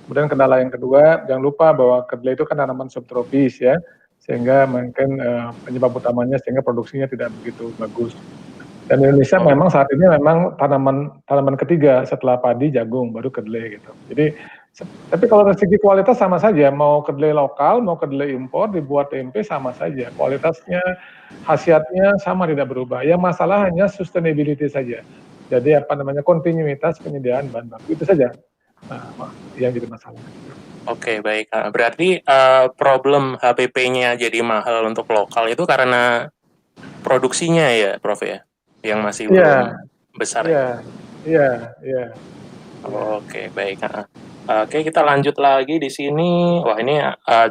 Kemudian kendala yang kedua, jangan lupa bahwa kedelai itu kan tanaman subtropis ya, sehingga mungkin penyebab utamanya sehingga produksinya tidak begitu bagus. Dan Indonesia memang saat ini memang tanaman ketiga setelah padi, jagung, baru kedelai gitu. Jadi, tapi kalau dari segi kualitas sama saja, mau kedelai lokal, mau kedelai impor, dibuat tempe sama saja. Kualitasnya, khasiatnya sama, tidak berubah. Yang masalah hanya sustainability saja. Jadi kontinuitas penyediaan bahan baku, itu saja yang jadi masalah. Oke, baik. Berarti problem HPP-nya jadi mahal untuk lokal itu karena produksinya ya, Prof ya? Yang masih belum besar. Iya. Oke, baik. Oke, kita lanjut lagi di sini. Wah, ini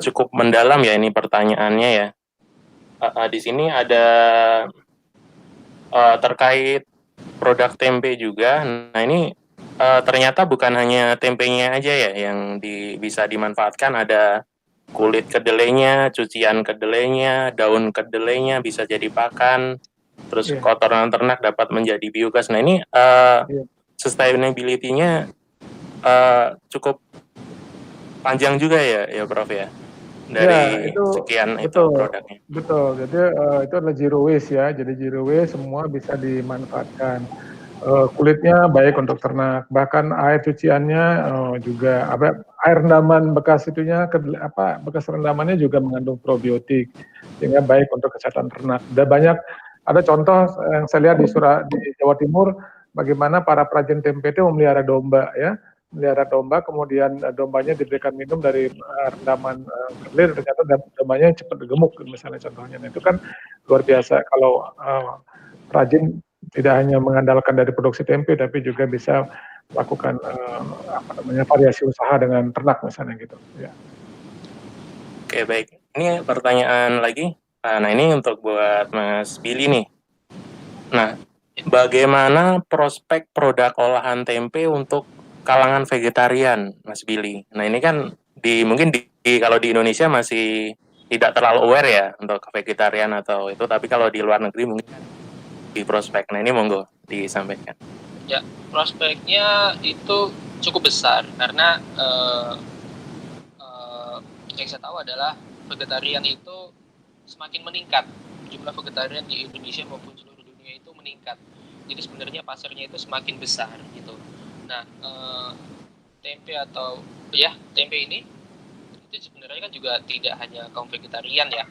cukup mendalam ya ini pertanyaannya ya. Di sini ada terkait produk tempe juga. Nah, ini ternyata bukan hanya tempenya aja ya yang bisa dimanfaatkan. Ada kulit kedelainya, cucian kedelainya, daun kedelainya bisa jadi pakan. Terus kotoran ternak dapat menjadi biogas. Nah, ini sustainability-nya cukup panjang juga ya Prof ya, dari sekian itu produknya. Betul, jadi itu adalah zero waste ya, jadi zero waste semua bisa dimanfaatkan. Kulitnya baik untuk ternak, bahkan air cuciannya juga air rendaman bekas bekas rendamannya juga mengandung probiotik, sehingga baik untuk kesehatan ternak. Ada contoh yang saya lihat di Jawa Timur, bagaimana para perajin tempe itu memelihara domba ya, kemudian dombanya diberikan minum dari rendaman kedelai, ternyata dombanya cepat gemuk misalnya contohnya. Nah, itu kan luar biasa kalau perajin tidak hanya mengandalkan dari produksi tempe, tapi juga bisa melakukan variasi usaha dengan ternak misalnya gitu. Ya. Oke, baik. Ini pertanyaan lagi. Nah, ini untuk buat Mas Billy nih. Nah, bagaimana prospek produk olahan tempe untuk kalangan vegetarian, Mas Billy? Nah ini kan mungkin kalau di Indonesia masih tidak terlalu aware ya untuk vegetarian atau itu, tapi kalau di luar negeri mungkin di prospek. Nah ini monggo disampaikan. Ya, prospeknya itu cukup besar karena yang saya tahu adalah vegetarian itu semakin meningkat. Jumlah vegetarian di Indonesia maupun seluruh dunia itu meningkat. Jadi sebenarnya pasarnya itu semakin besar gitu. Nah, tempe ini itu sebenarnya kan juga tidak hanya kaum vegetarian ya,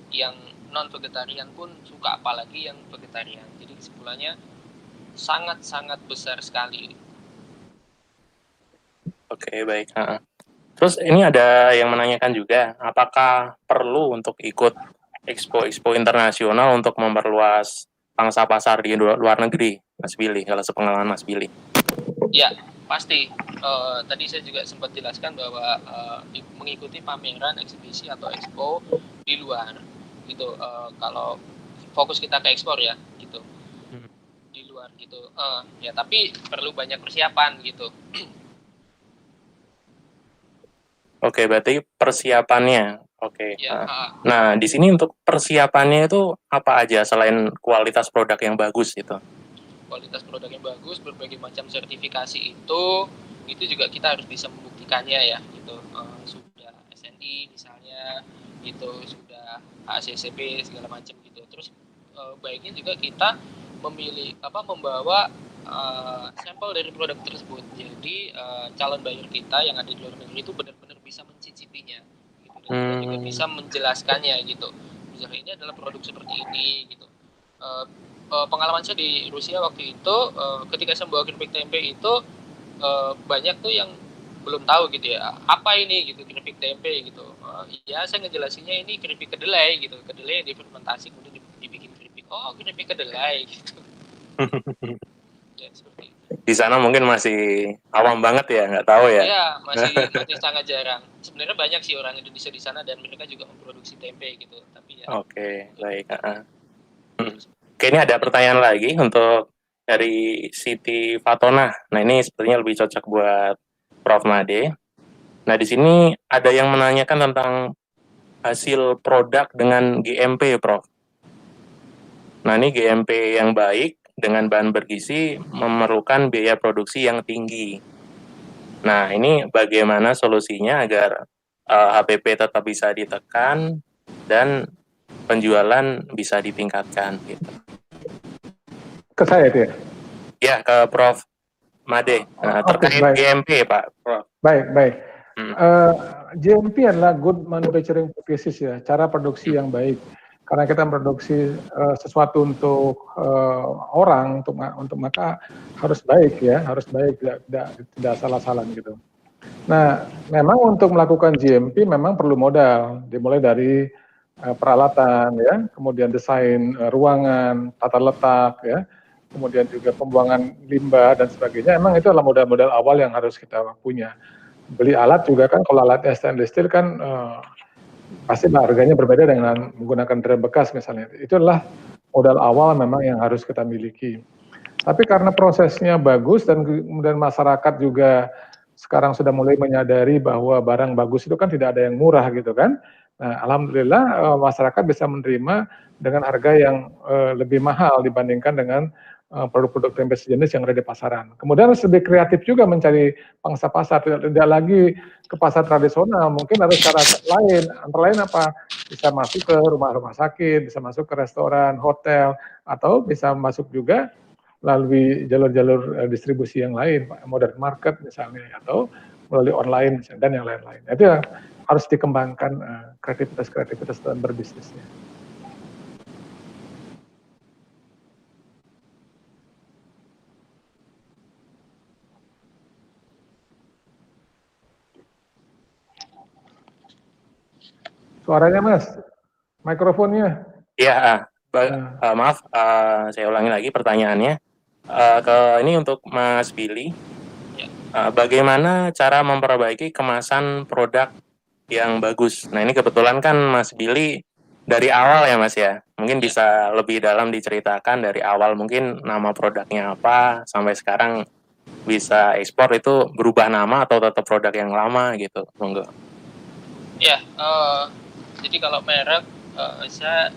yang non vegetarian pun suka, apalagi yang vegetarian. Jadi kesimpulannya sangat besar sekali. Oke, baik. Terus ini ada yang menanyakan juga, apakah perlu untuk ikut expo internasional untuk memperluas pangsa pasar di luar negeri, Mas Billy, kalau sepengalaman Mas Billy? Ya, pasti. Tadi saya juga sempat jelaskan bahwa mengikuti pameran, eksibisi atau expo di luar, gitu. Kalau fokus kita ke ekspor ya, gitu. Di luar gitu. Ya, tapi perlu banyak persiapan gitu. Oke, berarti persiapannya. Oke. Ya, nah, di sini untuk persiapannya itu apa aja selain kualitas produk yang bagus itu? Kualitas produk yang bagus, berbagai macam sertifikasi itu juga kita harus bisa membuktikannya ya, gitu. Sudah SNI misalnya, gitu, sudah ACCP segala macam gitu. Terus baiknya juga kita membawa sampel dari produk tersebut. Jadi calon buyer kita yang ada di luar negeri itu benar-benar bisa mencicipinya, gitu. Dan kita juga bisa menjelaskannya gitu. Misalnya ini adalah produk seperti ini gitu. Pengalaman saya di Rusia waktu itu, ketika saya membawa keripik tempe itu banyak tuh yang belum tahu gitu ya, apa ini gitu keripik tempe gitu. Ya saya ngejelasinnya ini keripik kedelai gitu, kedelai yang difermentasi kemudian dibikin keripik. Oh, keripik kedelai gitu. Ya, seperti itu. Di sana mungkin masih awam banget ya, nggak tahu ya? Iya, masih sangat jarang. Sebenarnya banyak sih orang Indonesia di sana dan mereka juga memproduksi tempe gitu. Tapi ya. Oke, baik. Oke, ini ada pertanyaan lagi untuk dari Siti Fatona. Nah, ini sepertinya lebih cocok buat Prof. Made. Nah, di sini ada yang menanyakan tentang hasil produk dengan GMP, Prof. Nah, ini GMP yang baik dengan bahan bergizi memerlukan biaya produksi yang tinggi. Nah, ini bagaimana solusinya agar HPP tetap bisa ditekan dan penjualan bisa ditingkatkan gitu. Ke saya itu ya? Ya, ke Prof. Made. Terkait GMP, Pak Prof. Baik. GMP adalah Good Manufacturing Practices ya, cara produksi yang baik. Karena kita memproduksi sesuatu untuk orang, untuk maka harus baik ya, harus baik, tidak salah-salah gitu. Nah, memang untuk melakukan GMP memang perlu modal, dimulai dari peralatan ya, kemudian desain ruangan, tata letak ya, kemudian juga pembuangan limbah dan sebagainya. Emang itu adalah modal-modal awal yang harus kita punya. Beli alat juga kan, kalau alatnya stainless steel kan pasti harganya berbeda dengan menggunakan tray bekas misalnya. Itu adalah modal awal memang yang harus kita miliki. Tapi karena prosesnya bagus dan kemudian masyarakat juga sekarang sudah mulai menyadari bahwa barang bagus itu kan tidak ada yang murah gitu kan. Nah, alhamdulillah masyarakat bisa menerima dengan harga yang lebih mahal dibandingkan dengan produk-produk tempe sejenis yang ada di pasaran. Kemudian harus lebih kreatif juga mencari pangsa pasar, tidak lagi ke pasar tradisional, mungkin harus cara lain. Antara lain apa? Bisa masuk ke rumah-rumah sakit, bisa masuk ke restoran, hotel, atau bisa masuk juga melalui jalur-jalur distribusi yang lain, modern market misalnya, atau melalui online dan yang lain-lain. Itu yang harus dikembangkan kreativitas dalam berbisnisnya. Suaranya Mas, mikrofonnya. Ya, maaf, saya ulangi lagi pertanyaannya. Ini untuk Mas Billy. Bagaimana cara memperbaiki kemasan produk yang bagus? Nah, ini kebetulan kan Mas Billy dari awal ya Mas ya. Mungkin bisa lebih dalam diceritakan dari awal, mungkin nama produknya apa sampai sekarang bisa ekspor, itu berubah nama atau tetap produk yang lama gitu. Monggo. Ya, jadi kalau merek saya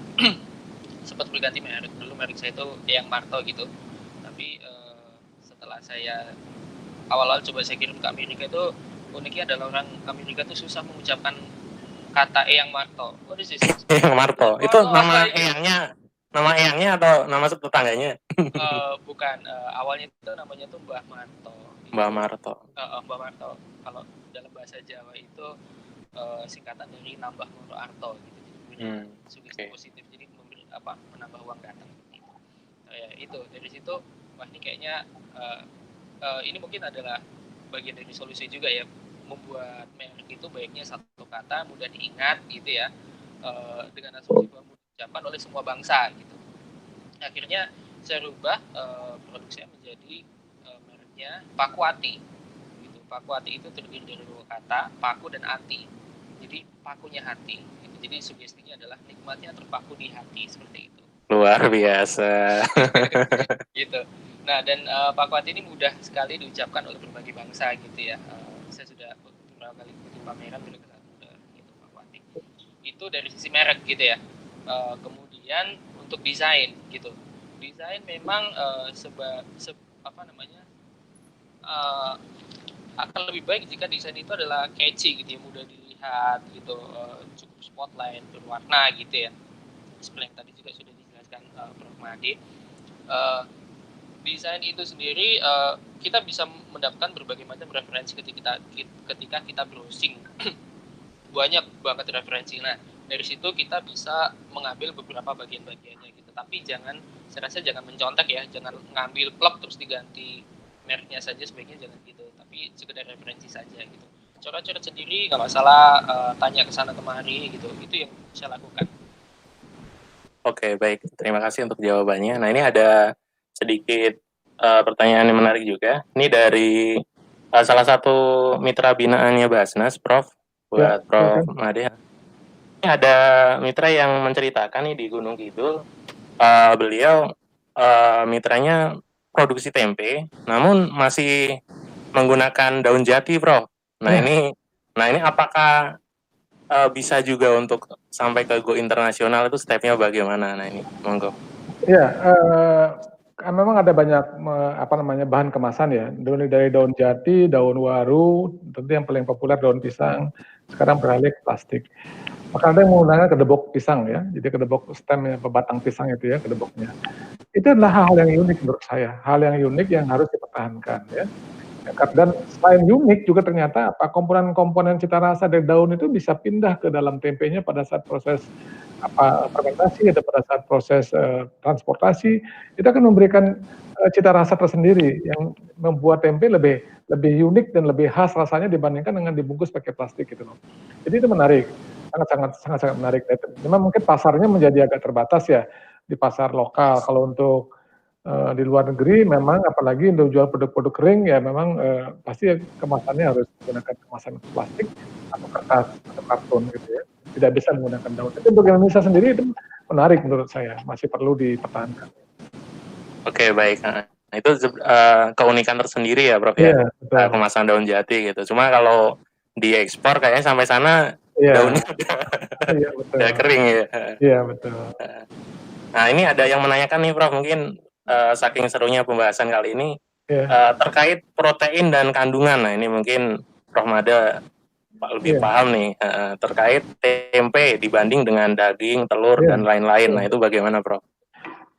sempat berganti merek. Dulu merek saya itu Eyang Marto gitu. Tapi setelah saya awal-awal coba saya kirim ke Amerika, itu uniknya adalah orang Amerika itu susah mengucapkan kata Eyang Marto. What is this? Eyang Marto. Itu nama Eyangnya atau nama tetangganya? Bukan. Awalnya itu namanya tuh Mbah Marto. Mbah Marto. Mbah Marto. Kalau dalam bahasa Jawa itu singkatan dari nambah Moro Arto gitu. Jadi sugesti positif. Jadi memberi menambah uang datang gitu. Itu dari situ, wah ini kayaknya ini mungkin adalah bagian dari solusi juga ya, membuat merek itu baiknya satu kata, mudah diingat gitu ya, dengan asumsi bahwa mudah diucapkan oleh semua bangsa gitu. Akhirnya saya rubah produk saya menjadi mereknya Pakuati gitu. Pakuati itu terdiri dari dua kata, paku dan ati. Jadi pakunya hati gitu. Jadi sugestinya adalah nikmatnya terpaku di hati, seperti itu. Luar biasa. Gitu. Nah, dan Pakuati ini mudah sekali diucapkan oleh berbagai bangsa gitu ya. Saya sudah beberapa kali ikutin pameran gitu Pakuati. Itu dari sisi merek gitu ya. Kemudian untuk desain gitu. Desain memang akan lebih baik jika desain itu adalah catchy gitu ya, mudah dilihat gitu, cukup spotlight, berwarna gitu ya. Seperti yang tadi juga sudah dijelaskan Prof. Made. Desain itu sendiri kita bisa mendapatkan berbagai macam referensi ketika kita browsing. Banyak banget referensi. Nah, dari situ kita bisa mengambil beberapa bagian-bagiannya gitu. Tapi saya rasa jangan mencontek ya, jangan ngambil plug terus diganti mereknya saja, sebaiknya jangan gitu. Tapi sekedar referensi saja gitu. Coret-coret sendiri kalau salah, tanya ke sana kemari gitu. Itu yang saya lakukan. Oke, baik. Terima kasih untuk jawabannya. Nah, ini ada sedikit pertanyaan yang menarik juga. Ini dari salah satu mitra binaannya Basnas, Prof. Buat Prof. Made. Ini ada mitra yang menceritakan nih di Gunung Kidul, beliau mitranya produksi tempe, namun masih menggunakan daun jati, Prof. Nah, ini apakah bisa juga untuk sampai ke go internasional, itu stepnya bagaimana? Nah, ini monggo. Ya, memang ada banyak bahan kemasan ya, dari daun jati, daun waru, tentu yang paling populer daun pisang, sekarang beralih ke plastik. Maka ada yang menggunakan kedebok pisang ya, jadi kedebok stem ya, batang pisang itu ya, kedeboknya. Itu adalah hal yang unik menurut saya, hal yang unik yang harus dipertahankan ya. Dan selain unik juga ternyata komponen-komponen cita rasa dari daun itu bisa pindah ke dalam tempenya pada saat proses fermentasi atau pada saat proses transportasi, itu akan memberikan cita rasa tersendiri yang membuat tempe lebih unik dan lebih khas rasanya dibandingkan dengan dibungkus pakai plastik gitu loh. Jadi itu menarik, sangat menarik. Memang mungkin pasarnya menjadi agak terbatas ya di pasar lokal. Kalau untuk di luar negeri memang, apalagi untuk jual produk-produk kering ya memang pasti kemasannya harus menggunakan kemasan plastik atau kertas atau karton gitu ya, tidak bisa menggunakan daun. Tapi untuk Indonesia sendiri itu menarik menurut saya, masih perlu dipertahankan. Oke, baik. Nah, itu keunikan tersendiri ya, Prof ya, kemasan daun jati gitu. Cuma kalau diekspor kayaknya sampai sana daunnya udah kering ya. Iya, betul. Nah, ini ada yang menanyakan nih, Prof, mungkin saking serunya pembahasan kali ini terkait protein dan kandungan. Nah, ini mungkin Prof Made lebih paham nih terkait tempe dibanding dengan daging, telur dan lain-lain. Nah, itu bagaimana, Prof?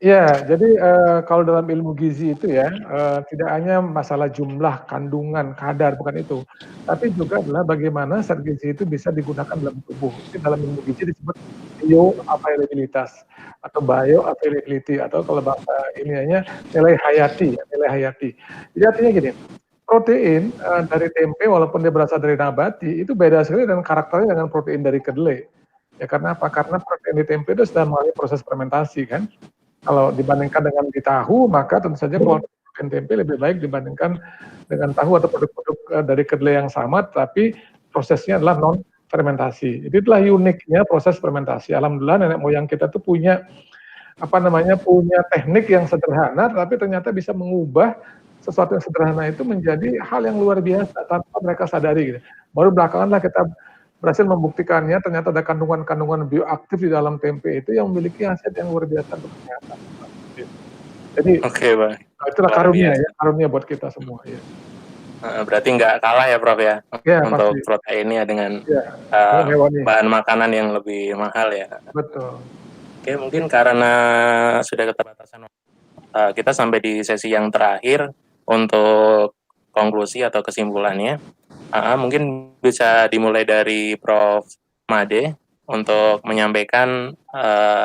Ya, jadi kalau dalam ilmu gizi itu ya, tidak hanya masalah jumlah, kandungan, kadar, bukan itu. Tapi juga adalah bagaimana zat gizi itu bisa digunakan dalam tubuh. Itu dalam ilmu gizi disebut bioavailabilitas atau bioavailability, atau kalau bahasa ilmiahnya nilai hayati. Jadi artinya gini, protein dari tempe walaupun dia berasal dari nabati, itu beda sekali dengan karakternya dengan protein dari kedelai. Ya karena apa? Karena protein di tempe itu sudah melalui proses fermentasi kan. Kalau dibandingkan dengan di tahu, maka tentu saja protein tempe lebih baik dibandingkan dengan tahu atau produk-produk dari kedelai yang sama, tapi prosesnya adalah non fermentasi. Itulah uniknya proses fermentasi. Alhamdulillah nenek moyang kita tuh punya punya teknik yang sederhana, tapi ternyata bisa mengubah sesuatu yang sederhana itu menjadi hal yang luar biasa tanpa mereka sadari gitu. Baru belakangan lah kita berhasil membuktikannya, ternyata ada kandungan-kandungan bioaktif di dalam tempe itu yang memiliki khasiat yang luar biasa untuk kesehatan. Jadi itulah karunia buat kita semua ya. Berarti nggak kalah ya Prof ya, untuk pasti. Proteinnya dengan bahan makanan yang lebih mahal ya. Betul. Oke, mungkin karena sudah keterbatasan kita sampai di sesi yang terakhir untuk konklusi atau kesimpulannya. Mungkin bisa dimulai dari Prof. Made untuk menyampaikan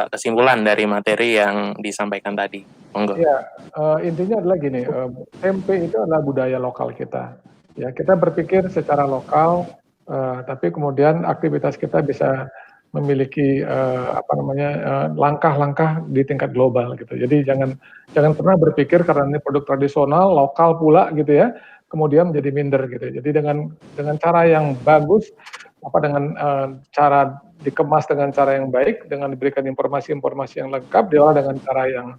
kesimpulan dari materi yang disampaikan tadi. Monggo. Ya, intinya adalah gini, tempe itu adalah budaya lokal kita. Ya, kita berpikir secara lokal, tapi kemudian aktivitas kita bisa memiliki langkah-langkah di tingkat global gitu. Jadi jangan pernah berpikir karena ini produk tradisional lokal pula gitu ya, kemudian menjadi minder gitu. Jadi dengan cara yang bagus, dengan cara dikemas dengan cara yang baik, dengan diberikan informasi-informasi yang lengkap, diolah dengan cara yang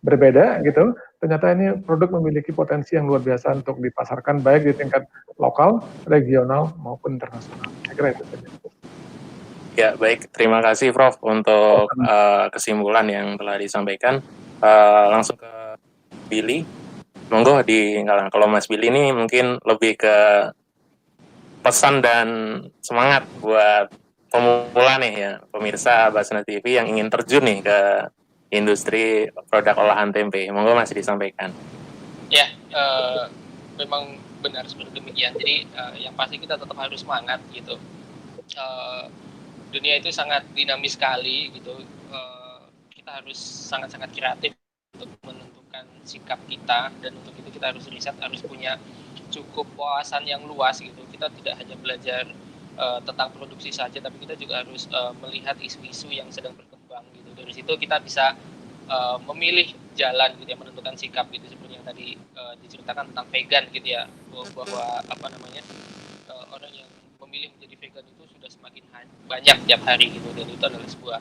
berbeda gitu, ternyata ini produk memiliki potensi yang luar biasa untuk dipasarkan baik di tingkat lokal, regional maupun internasional. Saya kira itu saja. Ya, baik. Terima kasih Prof untuk kesimpulan yang telah disampaikan. Langsung ke Billy. Monggo kalau Mas Billy ini mungkin lebih ke pesan dan semangat buat pemula nih ya, pemirsa Basnas TV yang ingin terjun nih ke industri produk olahan tempe. Monggo masih disampaikan. Ya, memang benar seperti demikian. Jadi yang pasti kita tetap harus semangat gitu. Dunia itu sangat dinamis sekali gitu. Kita harus sangat-sangat kreatif untuk menentukan sikap kita, dan untuk itu kita harus riset, harus punya cukup wawasan yang luas gitu. Kita tidak hanya belajar tentang produksi saja, tapi kita juga harus melihat isu-isu yang sedang berkembang gitu. Dari situ kita bisa memilih jalan gitu ya, menentukan sikap gitu, seperti yang tadi diceritakan tentang vegan gitu ya, bahwa orang yang memilih menjadi vegan itu sudah semakin banyak tiap hari gitu, dan itu adalah sebuah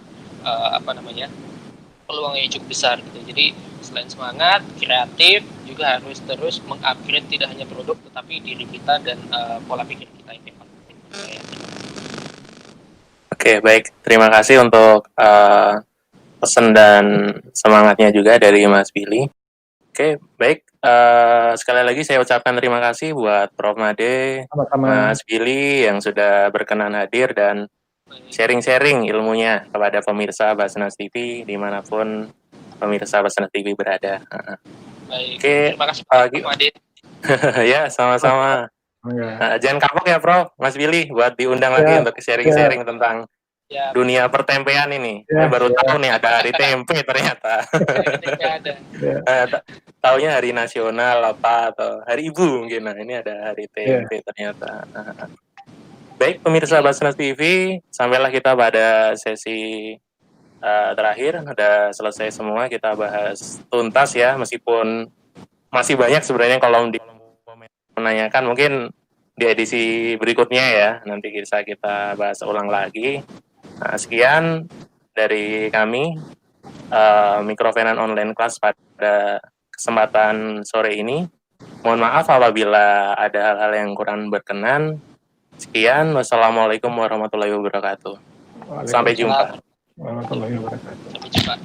peluang yang cukup besar gitu. Jadi selain semangat, kreatif, juga harus terus mengupgrade tidak hanya produk tetapi diri kita dan pola pikir kita ini. Oke, baik. Terima kasih untuk pesan dan semangatnya juga dari Mas Billy. Oke, baik. Sekali lagi saya ucapkan terima kasih buat Prof. Made, Mas Billy yang sudah berkenan hadir dan sharing-sharing ilmunya kepada pemirsa Basnas TV dimanapun pemirsa Basnas TV berada. Baik, oke, terima kasih Prof. Made. Ya, sama-sama. Jangan kapok ya Prof, Mas Billy buat diundang lagi untuk sharing-sharing tentang dunia pertempean ini. Saya baru tahu nih ada hari tempe ternyata. Taunya hari nasional atau hari ibu mungkin. Nah, ini ada hari tempe ternyata. Baik pemirsa Basnas TV, sampailah kita pada sesi terakhir. Udah selesai semua, kita bahas tuntas ya, meskipun masih banyak sebenarnya kalau menanyakan, mungkin di edisi berikutnya ya, nanti bisa kita bahas ulang lagi. Nah, sekian dari kami, Mikrovenan Online Class pada kesempatan sore ini. Mohon maaf apabila ada hal-hal yang kurang berkenan. Sekian, wassalamualaikum warahmatullahi wabarakatuh. Sampai jumpa. Warahmatullahi wabarakatuh. Sampai jumpa.